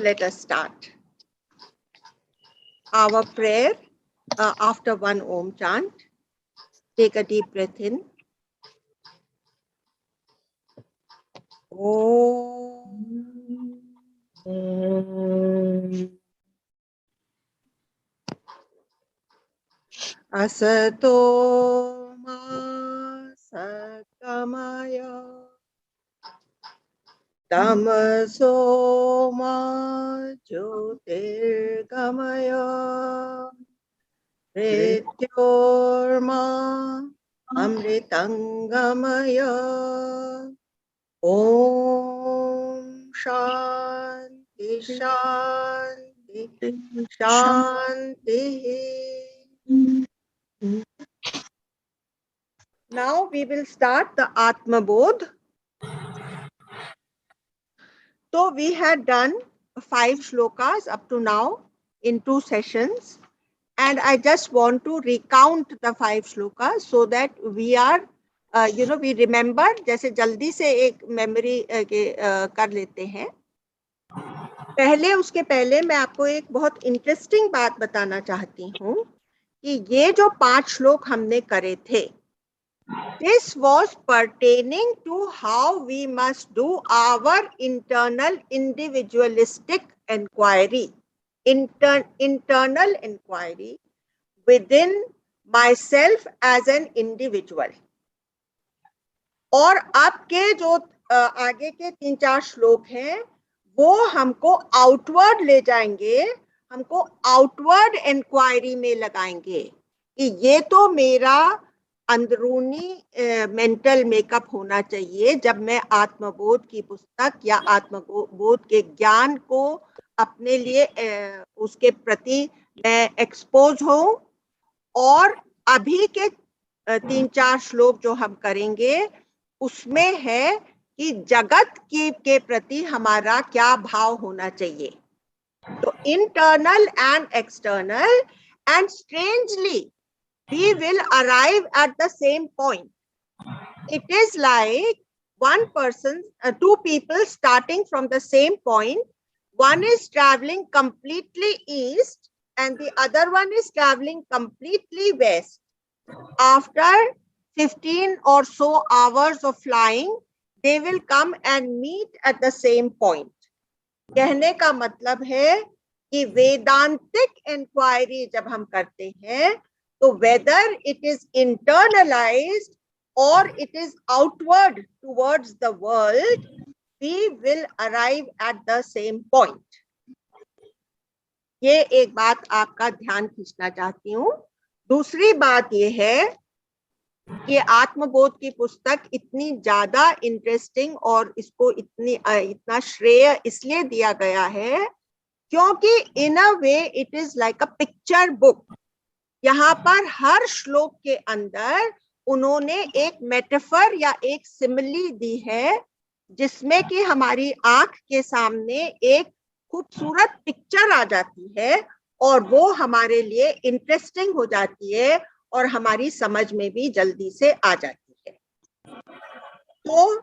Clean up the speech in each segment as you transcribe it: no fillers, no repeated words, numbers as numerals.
let us start our prayer after one Om chant. Take a deep breath in. Om. Asato ma sakamaya tamaso ma jyotirgamaya mrityorma amritangamaya. Om Shanti Shanti Shanti. Now we will start the Atma Bodh. So we had done 5 shlokas up to now in 2 sessions, and I just want to recount the 5 shlokas so that we are we remember, जैसे जल्दी से एक memory कर लेते हैं. उसके पहले मैं आपको एक बहुत इंटरेस्टिंग बात बताना चाहती हूँ कि ये जो 5 श्लोक हमने करे थे, this was pertaining to how we must do our internal individualistic inquiry, internal inquiry within myself as an individual. और आपके जो आगे के 3-4 श्लोक हैं वो हमको आउटवर्ड ले जाएंगे, हमको आउटवर्ड इंक्वायरी में लगाएंगे कि ये तो मेरा अंदरूनी मेंटल मेकअप होना चाहिए जब मैं आत्मबोध की पुस्तक या आत्मबोध के ज्ञान को अपने लिए उसके प्रति मैं एक्सपोज हूं. और अभी के 3-4 श्लोक जो हम करेंगे उसमें है कि जगत के प्रति हमारा क्या भाव होना चाहिए. तो internal and external, and strangely we will arrive at the same point. It is like one person, 2 people starting from the same point. One is traveling completely east and the other one is traveling completely west. After 15 or so hours of flying, they will come and meet at the same point. कहने का मतलब है कि वेदांतिक inquiry जब हम करते हैं तो whether it is internalized or it is outward towards the world, we will arrive at the same point. ये एक बात आपका ध्यान खींचना चाहती हूँ. दूसरी बात ये है कि आत्मबोध की पुस्तक इतनी ज्यादा इंटरेस्टिंग और इसको इतना श्रेय इसलिए दिया गया है क्योंकि in a way it is like a picture book. यहाँ पर हर श्लोक के अंदर उन्होंने एक मेटाफर या एक सिमिली दी है जिसमें कि हमारी आंख के सामने एक खूबसूरत पिक्चर आ जाती है और वो हमारे लिए इंटरेस्टिंग हो जाती है और हमारी समझ में भी जल्दी से आ जाती है. तो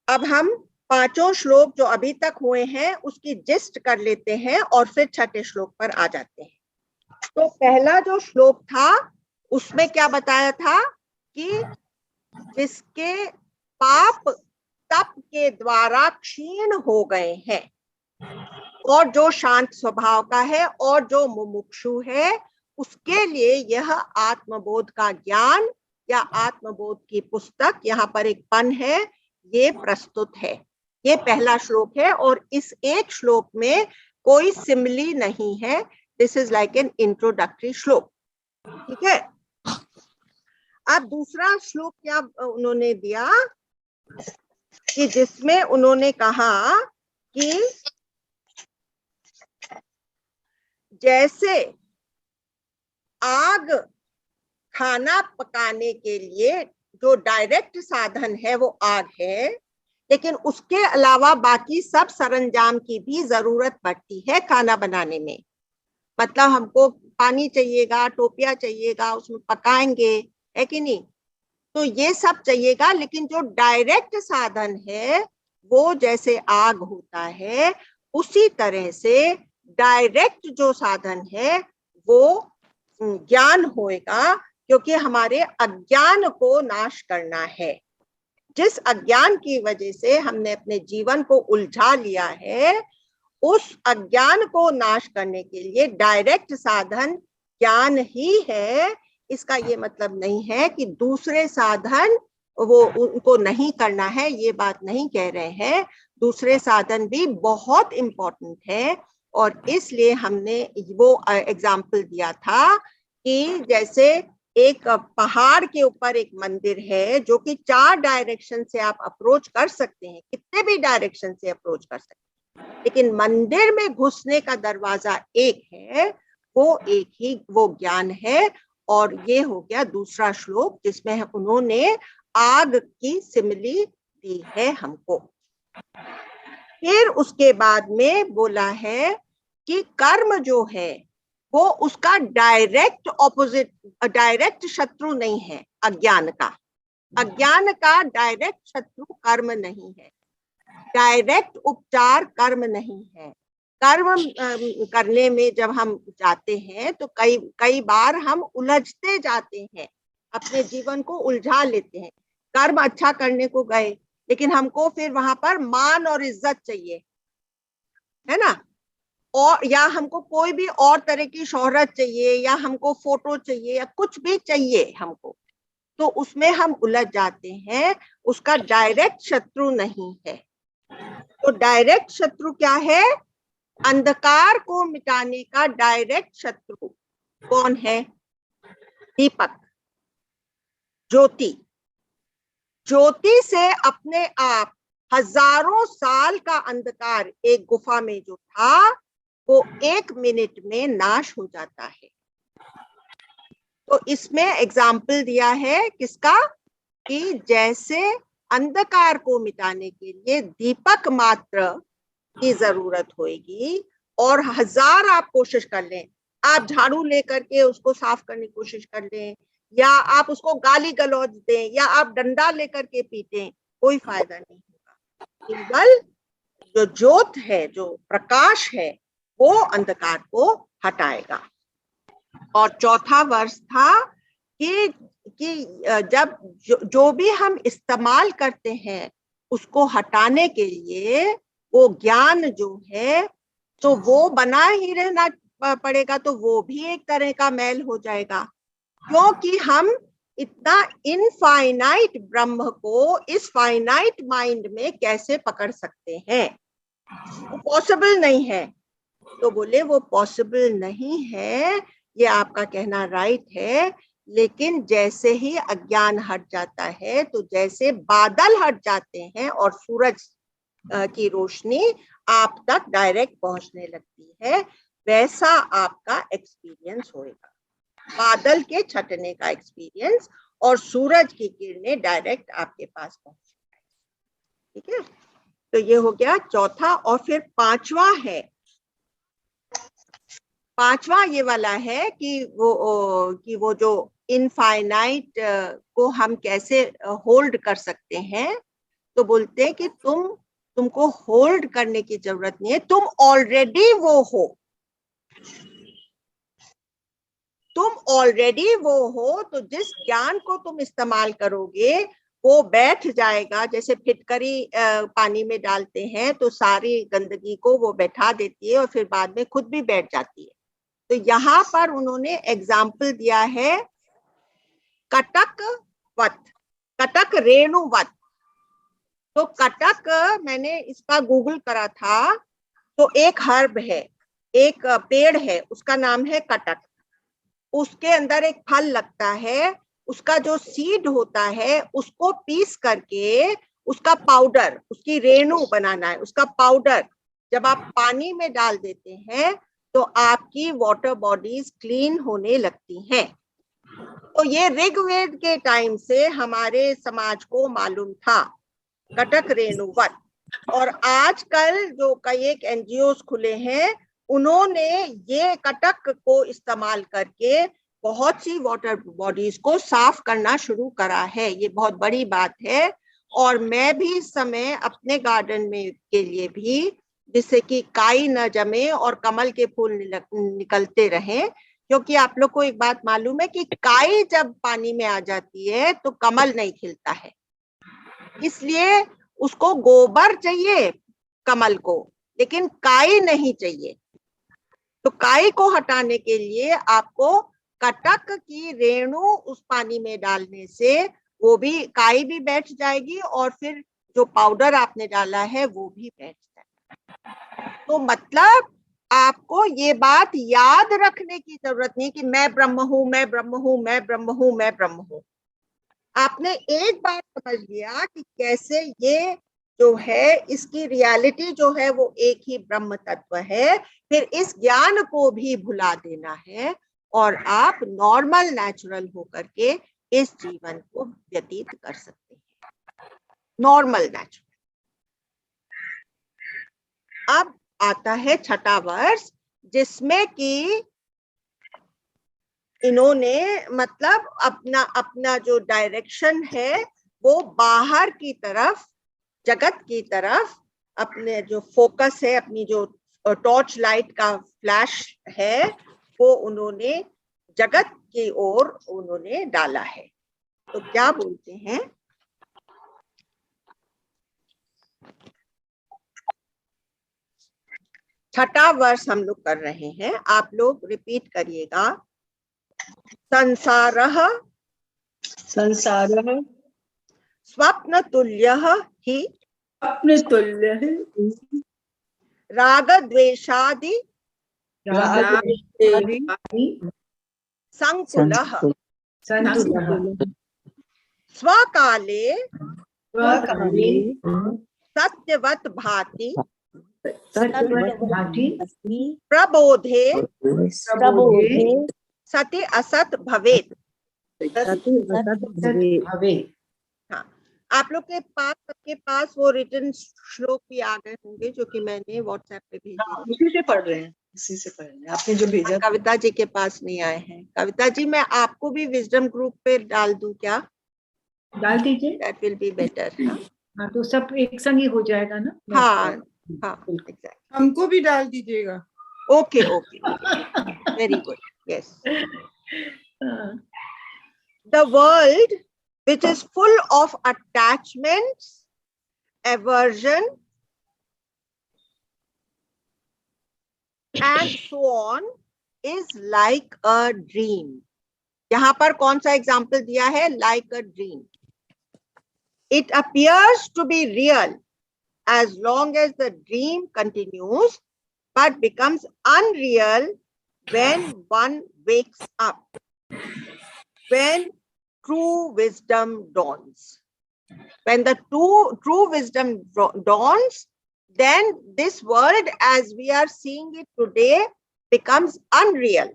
अब हम 5 श्लोक जो अभी तक हुए हैं उसकी जिस्ट कर लेते हैं और फिर 6ठे श्लोक पर आ जाते हैं. तो पहला जो श्लोक था उसमें क्या बताया था कि जिसके पाप तप के द्वारा क्षीण हो गए हैं और जो शांत स्वभाव का है और जो मुमुक्षु है उसके लिए यह आत्मबोध का ज्ञान या आत्मबोध की पुस्तक, यहाँ पर एक पन है, ये प्रस्तुत है. ये पहला श्लोक है और इस एक श्लोक में कोई सिमिली नहीं है. This is like an introductory श्लोक. ठीक है. अब दूसरा श्लोक क्या उन्होंने दिया कि जिसमें उन्होंने कहा कि जैसे आग खाना पकाने के लिए जो डायरेक्ट साधन है वो आग है, लेकिन उसके अलावा बाकी सब सरंजाम की भी जरूरत पड़ती है खाना बनाने में. मतलब हमको पानी चाहिएगा, टोपिया चाहिएगा, उसमें पकाएंगे, है कि नहीं. तो ये सब चाहिएगा, लेकिन जो डायरेक्ट साधन है वो जैसे आग होता है उसी तरह से डायरेक्ट जो साधन है वो ज्ञान होएगा, क्योंकि हमारे अज्ञान को नाश करना है। जिस अज्ञान की वजह से हमने अपने जीवन को उलझा लिया है, उस अज्ञान को नाश करने के लिए डायरेक्ट साधन ज्ञान ही है। इसका ये मतलब नहीं है कि दूसरे साधन वो उनको नहीं करना है, ये बात नहीं कह रहे हैं। दूसरे साधन भी बहुत इंपॉर्टेंट है, और इसलिए हमने वो एग्जाम्पल दिया था कि जैसे एक पहाड़ के ऊपर एक मंदिर है जो कि 4 डायरेक्शन से आप अप्रोच कर सकते हैं, कितने भी डायरेक्शन से अप्रोच कर सकते हैं, लेकिन मंदिर में घुसने का दरवाजा एक है, वो एक ही वो ज्ञान है। और ये हो गया दूसरा श्लोक जिसमें उन्होंने आग की सिमिली दी है हमको। फिर उसके बाद में बोला है कि कर्म जो है वो उसका डायरेक्ट ऑपोजिट, डायरेक्ट शत्रु नहीं है अज्ञान का। अज्ञान का डायरेक्ट शत्रु कर्म नहीं है, डायरेक्ट उपचार कर्म नहीं है। कर्म करने में जब हम जाते हैं तो कई बार हम उलझते जाते हैं, अपने जीवन को उलझा लेते हैं। कर्म अच्छा करने को गए, लेकिन हमको फिर वहां पर मान और इज्जत चाहिए, है ना, और या हमको कोई भी और तरह की शोहरत चाहिए, या हमको फोटो चाहिए, या कुछ भी चाहिए हमको, तो उसमें हम उलझ जाते हैं। उसका डायरेक्ट शत्रु नहीं है। तो डायरेक्ट शत्रु क्या है? अंधकार को मिटाने का डायरेक्ट शत्रु कौन है? दीपक, ज्योति। ज्योति से अपने आप हजारों साल का अंधकार एक गुफा में जो था वो 1 मिनट में नाश हो जाता है। तो इसमें एग्जाम्पल दिया है किसका? कि जैसे अंधकार को मिटाने के लिए दीपक मात्र की जरूरत होगी, और 1000 आप कोशिश कर लें, आप झाड़ू लेकर के उसको साफ करने की कोशिश कर लें, या आप उसको गाली गलौज दें, या आप डंडा लेकर के पीटें, कोई फायदा नहीं होगा। केवल जो ज्योत है, जो प्रकाश है, वो अंधकार को हटाएगा। और चौथा वर्ष था कि जब जो भी हम इस्तेमाल करते हैं उसको हटाने के लिए वो ज्ञान जो है, तो वो बना ही रहना पड़ेगा, तो वो भी एक तरह का मैल हो जाएगा। क्योंकि हम इतना इनफाइनाइट ब्रह्म को इस फाइनाइट माइंड में कैसे पकड़ सकते हैं? वो पॉसिबल नहीं है। तो बोले वो पॉसिबल नहीं है, ये आपका कहना राइट है, लेकिन जैसे ही अज्ञान हट जाता है, तो जैसे बादल हट जाते हैं और सूरज की रोशनी आप तक डायरेक्ट पहुंचने लगती है, वैसा आपका एक्सपीरियंस होएगा। बादल के छटने का एक्सपीरियंस और सूरज की किरणें डायरेक्ट आपके पास पहुंच। ठीक है, तो ये हो गया चौथा। और फिर पांचवा है, पांचवा ये वाला है कि वो जो इनफाइनाइट को हम कैसे होल्ड कर सकते हैं। तो बोलते हैं कि तुमको होल्ड करने की जरूरत नहीं है, तुम ऑलरेडी वो हो, तुम ऑलरेडी वो हो। तो जिस ज्ञान को तुम इस्तेमाल करोगे वो बैठ जाएगा। जैसे फिटकरी पानी में डालते हैं तो सारी गंदगी को वो बैठा देती है और फिर बाद में खुद भी बैठ जाती है। तो यहाँ पर उन्होंने एग्जाम्पल दिया है कटक वत, कटक रेणुवत। तो कटक मैंने इसका गूगल करा था, तो एक हर्ब है, एक पेड़ है, उसका नाम है कटक। उसके अंदर एक फल लगता है, उसका जो सीड होता है उसको पीस करके उसका पाउडर, उसकी रेणु बनाना है, उसका पाउडर जब आप पानी में डाल देते हैं तो आपकी वाटर बॉडीज क्लीन होने लगती हैं। तो ये ऋग्वेद के टाइम से हमारे समाज को मालूम था, कटक रेणुवत। और आजकल जो कई एक एनजीओ खुले हैं, उन्होंने ये कटक को इस्तेमाल करके बहुत सी वाटर बॉडीज को साफ करना शुरू करा है। ये बहुत बड़ी बात है। और मैं भी इस समय अपने गार्डन में के लिए भी जिससे कि काई न जमे और कमल के फूल निकलते रहें। क्योंकि आप लोग को एक बात मालूम है कि काई जब पानी में आ जाती है तो कमल नहीं खिलता है, इसलिए उसको गोबर चाहिए कमल को, लेकिन काई नहीं चाहिए। तो काई को हटाने के लिए आपको कटक की रेणु उस पानी में डालने से वो भी, काई भी बैठ जाएगी और फिर जो पाउडर आपने डाला है वो भी बैठ जाएगा। तो मतलब आपको ये बात याद रखने की जरूरत नहीं कि मैं ब्रह्म हूं, मैं ब्रह्म हूं, मैं ब्रह्म हूं, मैं ब्रह्म हूं। आपने एक बार समझ लिया कि कैसे ये जो है, इसकी रियलिटी जो है वो एक ही ब्रह्म तत्व है, फिर इस ज्ञान को भी भुला देना है और आप नॉर्मल नेचुरल होकर के इस जीवन को व्यतीत कर सकते हैं, नॉर्मल नेचुरल। अब आता है छठा वर्ष, जिसमें कि इन्होंने मतलब अपना अपना जो डायरेक्शन है वो बाहर की तरफ, जगत की तरफ, अपने जो फोकस है, अपनी जो टॉर्च लाइट का फ्लैश है वो उन्होंने जगत की ओर उन्होंने डाला है। तो क्या बोलते हैं, छठा वर्ष हम लोग कर रहे हैं, आप लोग रिपीट करिएगा। संसारः संसारः स्वप्न तुल्यः हि स्वप्नतुल्यः राग द्वेषादि रागद्वेषादि संकुलः संतुलः स्वकाले स्वकाले सत्यवत भाति तद्वत् भाति प्रबोधे प्रबोधे सति असत भवेत्। भवेत्। हाँ, आप लोग के पास, सबके पास वो रिटन श्लोक भी आ गए होंगे जो कि मैंने व्हाट्सएप पे भेजे थे। उसी से पढ़ रहे हैं, इसी से पढ़ रहे हैं, आपने जो भेजा। कविता जी के पास नहीं आए हैं। कविता जी, मैं आपको भी विजडम ग्रुप पे डाल दूं क्या? डाल दीजिए, दैट विल बी बेटर। हाँ तो सब एक संग ही हो जाएगा ना। हाँ हाँ, एग्जैक्ट। हमको भी डाल दीजिएगा। Okay okay, very good, yes. The world, which is full of attachments, aversion, and so on, is like a dream. यहाँ पर कौन सा एग्जाम्पल दिया है? Like a dream. It appears to be real as long as the dream continues, but becomes unreal when one wakes up, when true wisdom dawns. When the true wisdom dawns, then this world as we are seeing it today becomes unreal.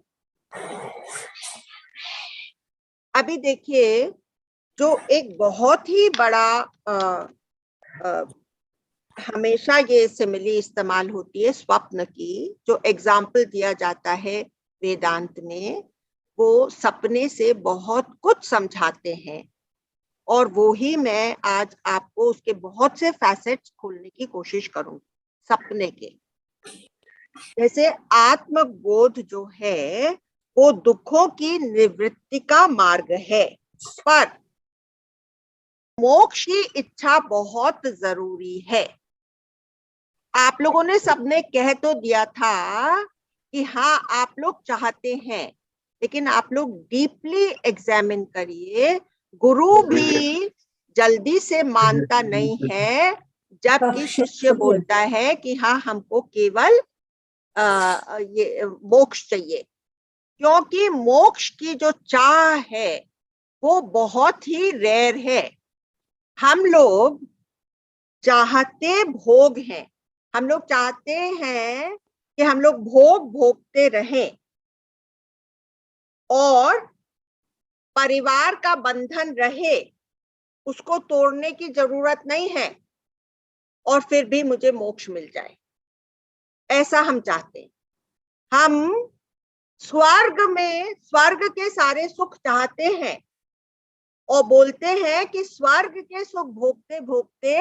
अभी देखिए, जो एक बहुत ही बड़ा हमेशा ये simile इस्तेमाल होती है स्वप्न की, जो एग्जाम्पल दिया जाता है वेदांत में, वो सपने से बहुत कुछ समझाते हैं और वो ही मैं आज आपको उसके बहुत से फैसेट्स खोलने की कोशिश करूंगी सपने के। जैसे आत्मबोध जो है वो दुखों की निवृत्ति का मार्ग है, पर मोक्ष की इच्छा बहुत जरूरी है। आप लोगों ने सबने कह तो दिया था कि हाँ आप लोग चाहते हैं, लेकिन आप लोग डीपली एग्जामिन करिए, गुरु भी जल्दी से मानता नहीं है जबकि शिष्य बोलता है कि हाँ हमको केवल ये मोक्ष चाहिए, क्योंकि मोक्ष की जो चाह है वो बहुत ही रेयर है। हम लोग चाहते भोग हैं, हम लोग चाहते हैं कि हम लोग भोग भोगते रहें और परिवार का बंधन रहे, उसको तोड़ने की जरूरत नहीं है और फिर भी मुझे मोक्ष मिल जाए, ऐसा हम चाहते हैं। हम स्वर्ग में स्वर्ग के सारे सुख चाहते हैं और बोलते हैं कि स्वर्ग के सुख भोगते भोगते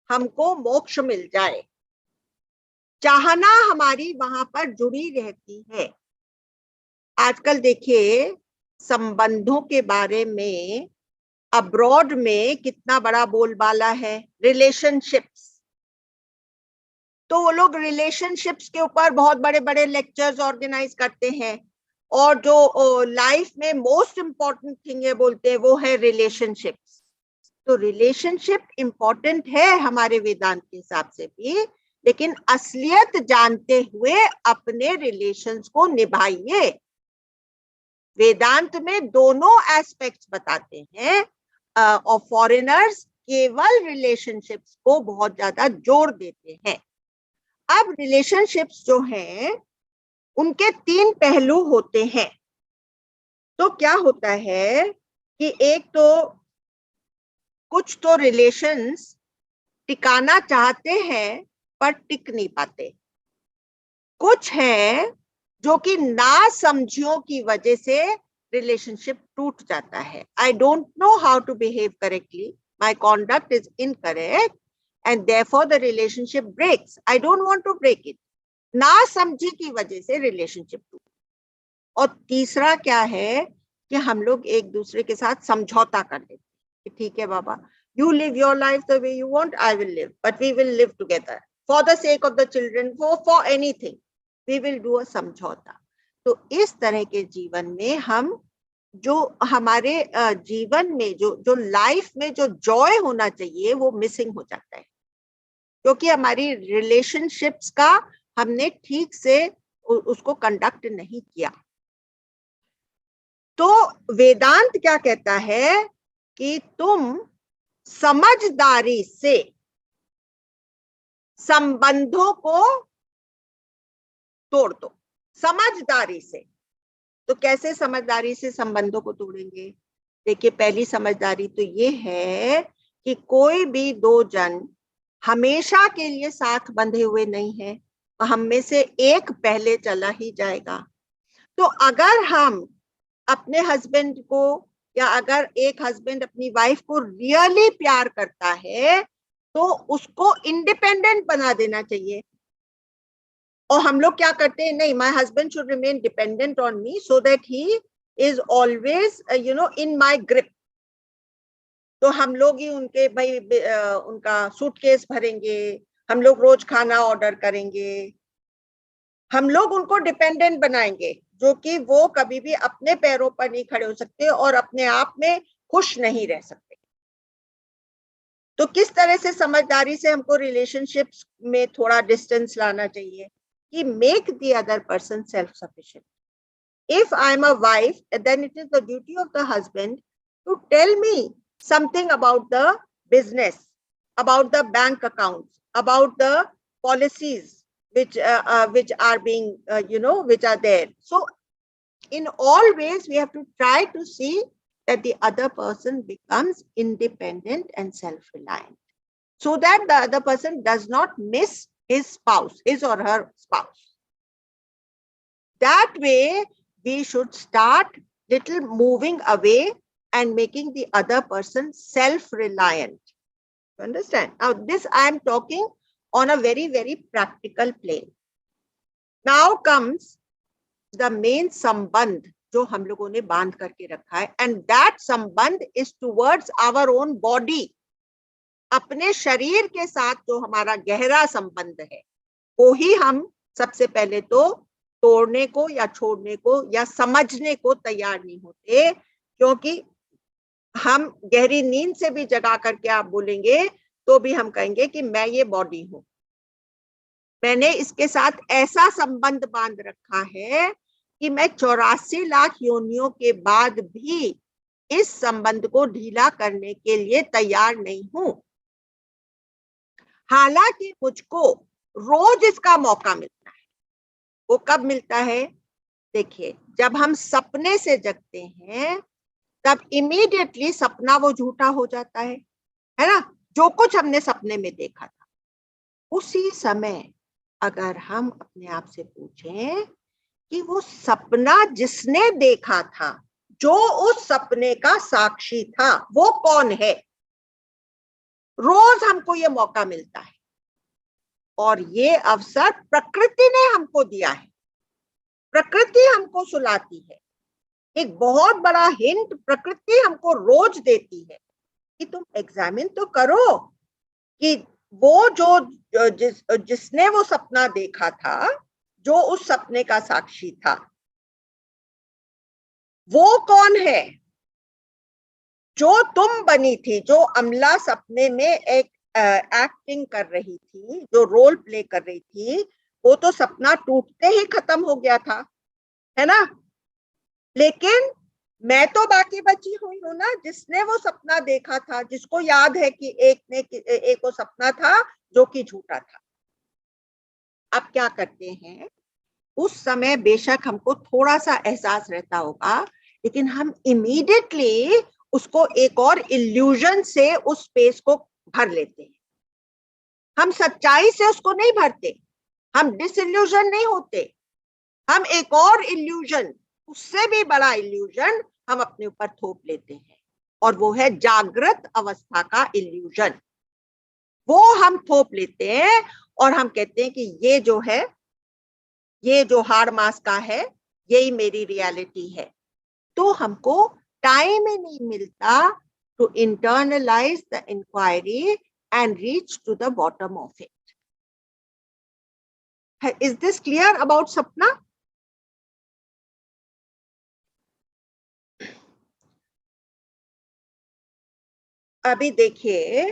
हमको मोक्ष मिल जाए। चाहना हमारी वहां पर जुड़ी रहती है। आजकल देखिए संबंधों के बारे में अब्रॉड में कितना बड़ा बोलबाला है, रिलेशनशिप्स। तो वो लोग रिलेशनशिप्स के ऊपर बहुत बड़े बड़े लेक्चर्स ऑर्गेनाइज करते हैं, और जो लाइफ में मोस्ट इम्पोर्टेंट थिंग है बोलते हैं वो है रिलेशनशिप्स। तो रिलेशनशिप इम्पोर्टेंट है हमारे वेदांत के हिसाब से भी, लेकिन असलियत जानते हुए अपने रिलेशंस को निभाइए। वेदांत में दोनों एस्पेक्ट्स बताते हैं, और फॉरेनर्स केवल रिलेशनशिप्स को बहुत ज्यादा जोर देते हैं। अब रिलेशनशिप्स जो हैं उनके 3 पहलू होते हैं। तो क्या होता है कि एक तो कुछ तो रिलेशंस टिकाना चाहते हैं पर टिक नहीं पाते, कुछ है जो कि ना समझियों की वजह से रिलेशनशिप टूट जाता है। I don't know how to behave correctly, my conduct is incorrect and therefore the relationship breaks. I don't want to break it. ना समझी की वजह से रिलेशनशिप टूट। और तीसरा क्या है कि हम लोग एक दूसरे के साथ समझौता कर लेते हैं कि ठीक है बाबा, you live your life the way you want, I will live, but we will live together for the sake of the children, for anything we will do a समझौता। तो इस तरह के जीवन में हम जो हमारे जीवन में जो जो लाइफ में जो जॉय होना चाहिए वो मिसिंग हो जाता है, क्योंकि हमारी रिलेशनशिप्स का हमने ठीक से उसको कंडक्ट नहीं किया। तो वेदांत क्या कहता है कि तुम समझदारी से संबंधों को तोड़ दो। समझदारी से। तो कैसे समझदारी से संबंधों को तोड़ेंगे? देखिए, पहली समझदारी तो ये है कि कोई भी 2 जन हमेशा के लिए साथ बंधे हुए नहीं है, हम में से एक पहले चला ही जाएगा। तो अगर हम अपने हस्बैंड को, या अगर एक हस्बैंड अपनी वाइफ को रियली प्यार करता है तो उसको इंडिपेंडेंट बना देना चाहिए। और हम लोग क्या करते हैं, नहीं, my husband should remain dependent on me so that he is always in my grip. तो हम लोग ही उनके भाई उनका सूटकेस भरेंगे, हम लोग रोज खाना ऑर्डर करेंगे, हम लोग उनको डिपेंडेंट बनाएंगे, जो कि वो कभी भी अपने पैरों पर नहीं खड़े हो सकते और अपने आप में खुश नहीं रह सकते। तो किस तरह से समझदारी से हमको रिलेशनशिप्स में थोड़ा डिस्टेंस लाना चाहिए कि make the other person self sufficient. If I'm a wife, then it is the duty of the husband to tell me something about the business, about the bank accounts, about the policies which are being, which are there. So in all ways, we have to try to see that the other person becomes independent and self-reliant, so that the other person does not miss his spouse, his or her spouse. That way, we should start little moving away and making the other person self-reliant. You understand? Now, this I am talking on a very, very practical plane. Now comes the main संबंध जो हम लोगों ने बांध करके रखा है, and that संबंध is towards our own body. अपने शरीर के साथ जो हमारा गहरा संबंध है वो ही हम सबसे पहले तो तोड़ने को या छोड़ने को या समझने को तैयार नहीं होते, क्योंकि हम गहरी नींद से भी जगा करके आप बोलेंगे तो भी हम कहेंगे कि मैं ये बॉडी हूं, मैंने इसके साथ ऐसा संबंध बांध रखा है कि मैं 84 लाख योनियों के बाद भी इस संबंध को ढीला करने के लिए तैयार नहीं हूं। हालांकि मुझको रोज इसका मौका मिलता है। वो कब मिलता है? देखिए, जब हम सपने से जगते हैं तब इमीडिएटली सपना वो झूठा हो जाता है ना? जो कुछ हमने सपने में देखा था, उसी समय अगर हम अपने आप से पूछें कि वो सपना जिसने देखा था, जो उस सपने का साक्षी था, वो कौन है? रोज हमको ये मौका मिलता है। और ये अवसर प्रकृति ने हमको दिया है, प्रकृति हमको सुलाती है। एक बहुत बड़ा हिंट प्रकृति हमको रोज देती है कि तुम एग्जामिन तो करो कि वो जिसने वो सपना देखा था, जो उस सपने का साक्षी था, वो कौन है? जो तुम बनी थी, जो अमला सपने में एक एक्टिंग कर रही थी, जो रोल प्ले कर रही थी, वो तो सपना टूटते ही खत्म हो गया था, है ना? लेकिन मैं तो बाकी बची हुई हूं ना, जिसने वो सपना देखा था, जिसको याद है कि एक वो सपना था जो कि झूठा था। अब क्या करते हैं, उस समय बेशक हमको थोड़ा सा एहसास रहता होगा, लेकिन हम इमीडिएटली उसको एक और इल्यूजन से उस स्पेस को भर लेते हैं। हम सच्चाई से उसको नहीं भरते, हम डिसइल्यूजन नहीं होते, हम एक और इल्यूजन, उससे भी बड़ा इल्यूजन हम अपने ऊपर थोप लेते हैं, और वो है जागृत अवस्था का इल्यूजन। वो हम थोप लेते हैं और हम कहते हैं कि ये जो है, ये जो हाड़ मास का है, यही मेरी रियलिटी है। तो हमको टाइम ही नहीं मिलता to internalise the inquiry and reach to the bottom of it. Is this clear about sapna? अभी देखिए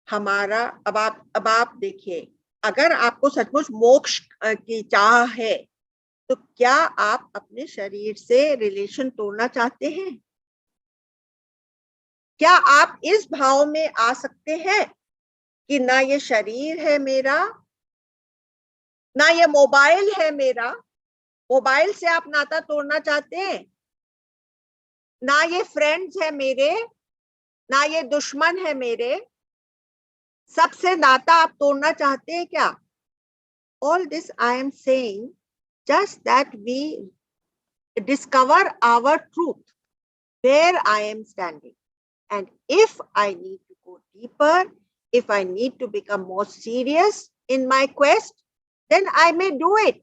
हमारा, अब आप देखिए, अगर आपको सचमुच मोक्ष की चाह है, तो क्या आप अपने शरीर से रिलेशन तोड़ना चाहते हैं? क्या आप इस भाव में आ सकते हैं कि ना ये शरीर है मेरा, ना ये मोबाइल है मेरा? मोबाइल से आप नाता तोड़ना चाहते हैं? ना ये फ्रेंड्स है मेरे, ना ये दुश्मन है मेरे, सबसे नाता आप तोड़ना चाहते हैं क्या? All this I am saying just that we discover our truth, where I am standing. And if I need to go deeper, if I need to become more serious in my quest, then I may do it.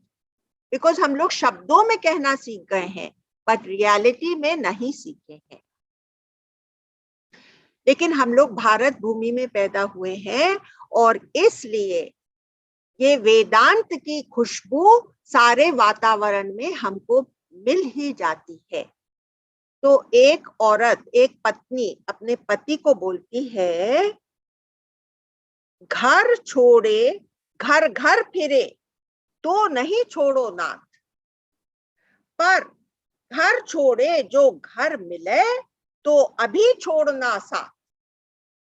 Because हम लोग शब्दों में कहना सीख गए हैं, but reality में नहीं सीखे हैं। लेकिन हम लोग भारत भूमि में पैदा हुए हैं, और इसलिए ये वेदांत की खुशबू सारे वातावरण में हमको मिल ही जाती है। तो एक औरत, एक पत्नी अपने पति को बोलती है, घर छोड़े घर घर फिरे तो नहीं छोड़ो नाथ, पर घर छोड़े जो घर मिले तो अभी छोड़ना साथ।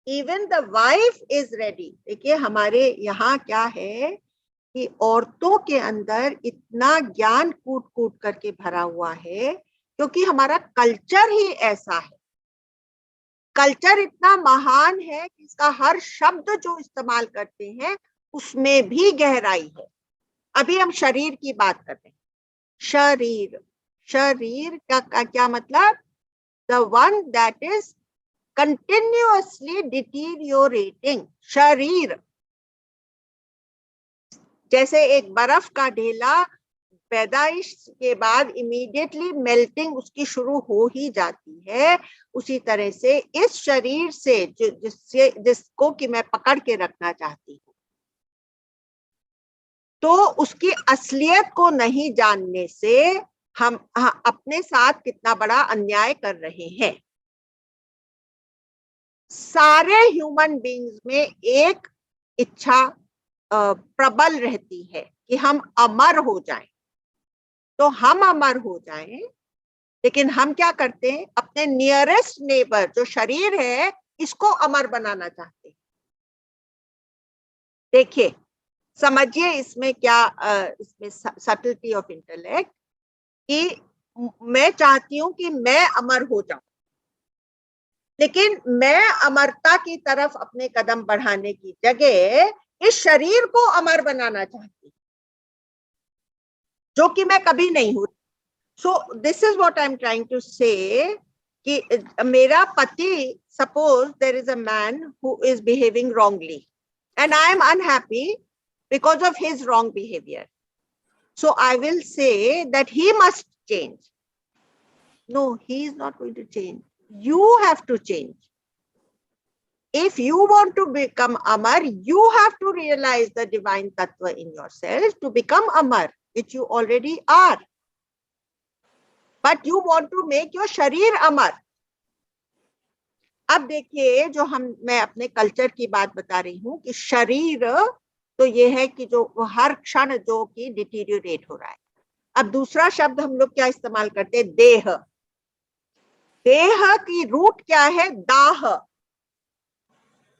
Even the wife is ready. देखिए हमारे यहाँ क्या है कि औरतों के अंदर इतना ज्ञान कूट कूट करके भरा हुआ है, क्योंकि हमारा कल्चर ही ऐसा है। कल्चर इतना महान है कि इसका हर शब्द जो इस्तेमाल करते हैं उसमें भी गहराई है। अभी हम शरीर की बात कर रहे हैं। शरीर, शरीर का क्या मतलब? The one that is continuously deteriorating. शरीर जैसे एक बर्फ का ढेला पैदाइश के बाद इमीडिएटली मेल्टिंग उसकी शुरू हो ही जाती है, उसी तरह से इस शरीर से जिसको कि मैं पकड़ के रखना चाहती हूँ, तो उसकी असलियत को नहीं जानने से हम अपने साथ कितना बड़ा अन्याय कर रहे हैं। सारे ह्यूमन बीइंग्स में एक इच्छा प्रबल रहती है कि हम अमर हो जाएं, तो हम अमर हो जाएं, लेकिन हम क्या करते हैं? अपने नियरेस्ट नेबर जो शरीर है इसको अमर बनाना चाहते हैं। देखिए समझिए इसमें क्या इसमें सटलिटी ऑफ इंटेलेक्ट, कि मैं चाहती हूं कि मैं अमर हो जाऊं, लेकिन मैं अमरता की तरफ अपने कदम बढ़ाने की जगह इस शरीर को अमर बनाना चाहती, जो कि मैं कभी नहीं हूं। So this is what I am trying to say कि मेरा पति, suppose there is a man who is behaving wrongly and I am unhappy because of his wrong behavior. So I will say that he must change. No, he is not going to change. You have to change. If you want to become Amar, you have to realize the divine tattva in yourself to become Amar, which you already are. But you want to make your sharir Amar. अब देखिए, जो मैं अपने culture की बात बता रही हूँ कि शरीर तो ये है कि जो हर क्षण जो कि डिटीरियोरेट हो रहा है. अब दूसरा शब्द हम लोग क्या इस्तेमाल करते हैं? देह. देह की रूट क्या है? दाह.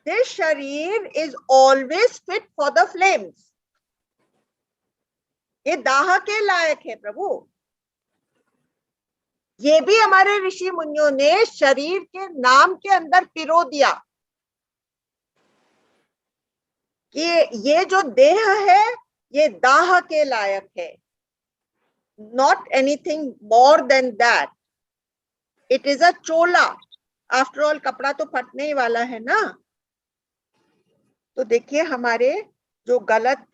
This sharir is always fit for the flames. ये दाह के लायक है प्रभु. ये भी हमारे ऋषि मुनियों ने शरीर के नाम के अंदर पिरो दिया कि ये जो देह है ये दाह के लायक है. Not anything more than that. It is a chola. After all, कपड़ा तो फटने ही वाला है ना. तो देखिए, हमारे जो गलत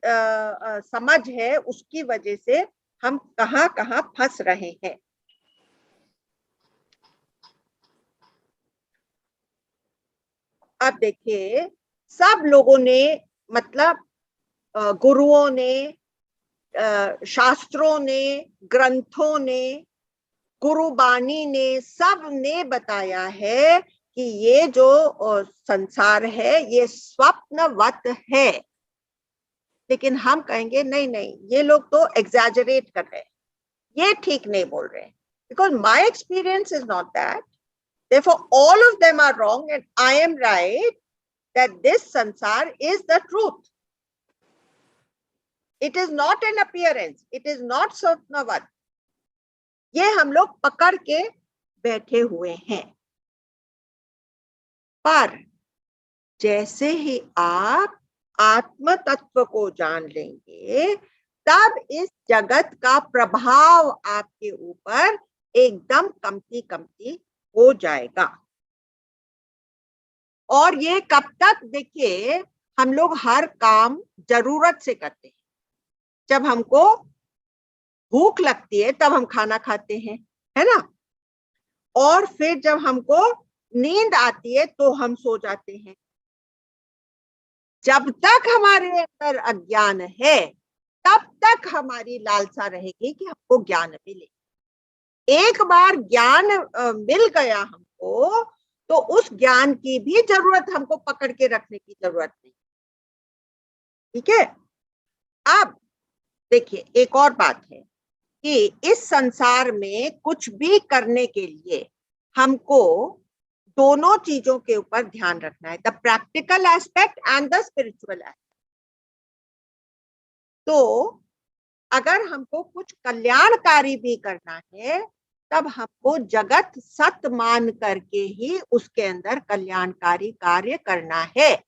समझ है उसकी वजह से हम कहां कहां फंस रहे हैं. अब देखिए, सब लोगों ने, मतलब गुरुओं ने, शास्त्रों ने, ग्रंथों ने, गुरुबानी ने, सब ने बताया है कि ये जो संसार है ये स्वप्नवत है. लेकिन हम कहेंगे नहीं नहीं, ये लोग तो एग्जैजरेट कर रहे हैं, ये ठीक नहीं बोल रहे. Because my experience is not that. Therefore, all of them are wrong and I am right that this sansar is the truth. It is not an appearance. It is not स्वप्नवत. ये हम लोग पकड़ के बैठे हुए हैं. पर जैसे ही आप आत्म तत्व को जान लेंगे, तब इस जगत का प्रभाव आपके ऊपर एकदम कमती कमती हो जाएगा. और ये कब तक? देखिए, हम लोग हर काम जरूरत से करते हैं. जब हमको भूख लगती है तब हम खाना खाते हैं, है ना. और फिर जब हमको नींद आती है तो हम सो जाते हैं. जब तक हमारे अंदर अज्ञान है तब तक हमारी लालसा रहेगी कि हमको ज्ञान मिले. एक बार ज्ञान मिल गया हमको तो उस ज्ञान की भी जरूरत हमको पकड़ के रखने की जरूरत नहीं. ठीक है. अब देखिए, एक और बात है कि इस संसार में कुछ भी करने के लिए हमको दोनों चीजों के ऊपर ध्यान रखना है, the practical aspect and the spiritual aspect. तो अगर हमको कुछ कल्याणकारी भी करना है तब हमको जगत सत मान करके ही उसके अंदर कल्याणकारी कार्य करना है.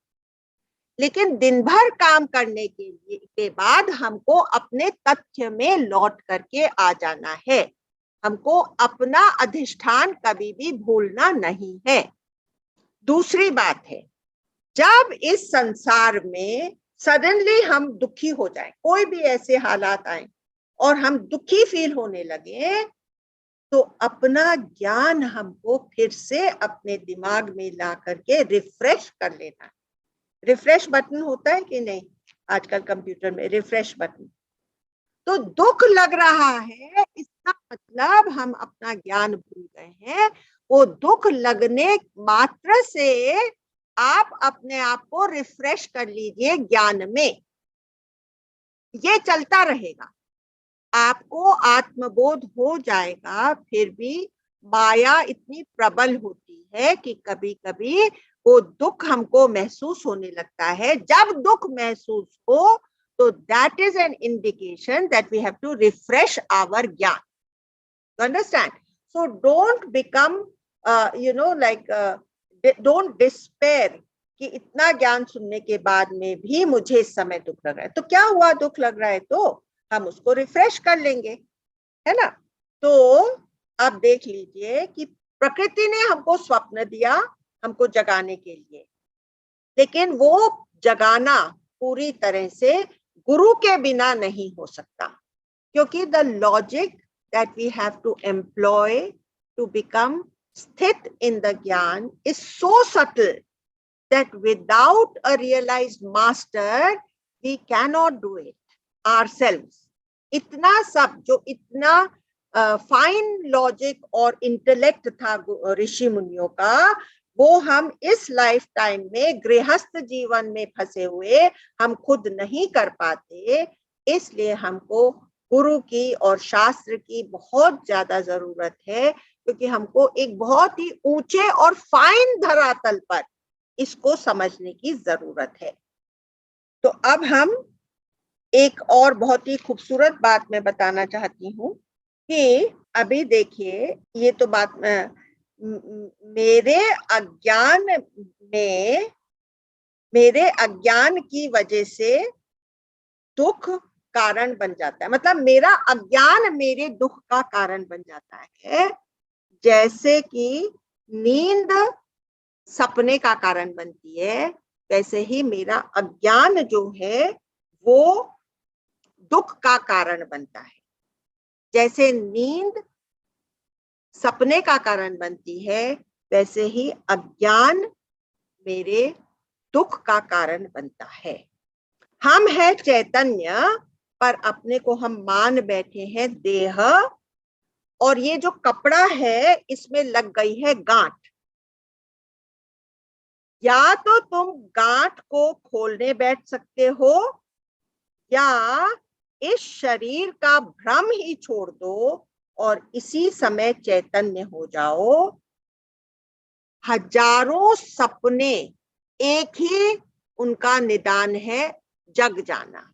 लेकिन दिन भर काम करने के बाद हमको अपने तथ्य में लौट करके आ जाना है. हमको अपना अधिष्ठान कभी भी भूलना नहीं है. दूसरी बात है, जब इस संसार में सडनली हम दुखी हो जाएं, कोई भी ऐसे हालात आए और हम दुखी फील होने लगे, तो अपना ज्ञान हमको फिर से अपने दिमाग में ला करके रिफ्रेश कर लेना है. रिफ्रेश बटन होता है कि नहीं आजकल कंप्यूटर में? Refresh button. तो दुख लग रहा है, इसका मतलब हम अपना ज्ञान भूल गए हैं. वो दुख लगने मात्र से आप अपने आप को रिफ्रेश कर लीजिए ज्ञान में. ये चलता रहेगा, आपको आत्मबोध हो जाएगा. फिर भी माया इतनी प्रबल होती है कि कभी कभी वो दुख हमको महसूस होने लगता है. जब दुख महसूस हो तो that is an indication that we have to refresh our gyan. You understand? So don't become don't despair कि इतना ज्ञान सुनने के बाद में भी मुझे इस समय दुख लग रहा है. तो क्या हुआ? दुख लग रहा है तो हम उसको रिफ्रेश कर लेंगे, है ना. तो अब देख लीजिए कि प्रकृति ने हमको स्वप्न दिया हमको जगाने के लिए, लेकिन वो जगाना पूरी तरह से गुरु के बिना नहीं हो सकता, क्योंकि the logic that we have to employ to become स्थित इन द ज्ञान is so subtle that without a realised master we cannot do it ourselves. इतना सब जो इतना फाइन लॉजिक और इंटेलेक्ट था ऋषि मुनियों का, वो हम इस लाइफ टाइम में गृहस्थ जीवन में फंसे हुए हम खुद नहीं कर पाते। इसलिए हमको गुरु की और शास्त्र की बहुत ज्यादा जरूरत है, क्योंकि हमको एक बहुत ही ऊंचे और फाइन धरातल पर इसको समझने की जरूरत है। तो अब हम एक और बहुत ही खूबसूरत बात मैं बताना चाहती हूँ कि अभी देखिए, ये तो बात मेरे अज्ञान की वजह से दुख कारण बन जाता है, मतलब मेरा अज्ञान मेरे दुख का कारण बन जाता है। जैसे कि नींद सपने का कारण बनती है, वैसे ही मेरा अज्ञान जो है वो दुख का कारण बनता है। जैसे नींद सपने का कारण बनती है, वैसे ही अज्ञान मेरे दुख का कारण बनता है। हम है चैतन्य, पर अपने को हम मान बैठे हैं देह, और ये जो कपड़ा है इसमें लग गई है गांठ। या तो तुम गांठ को खोलने बैठ सकते हो, या इस शरीर का भ्रम ही छोड़ दो और इसी समय चैतन्य हो जाओ। हजारों सपने एक ही उनका निदान है, जग जाना।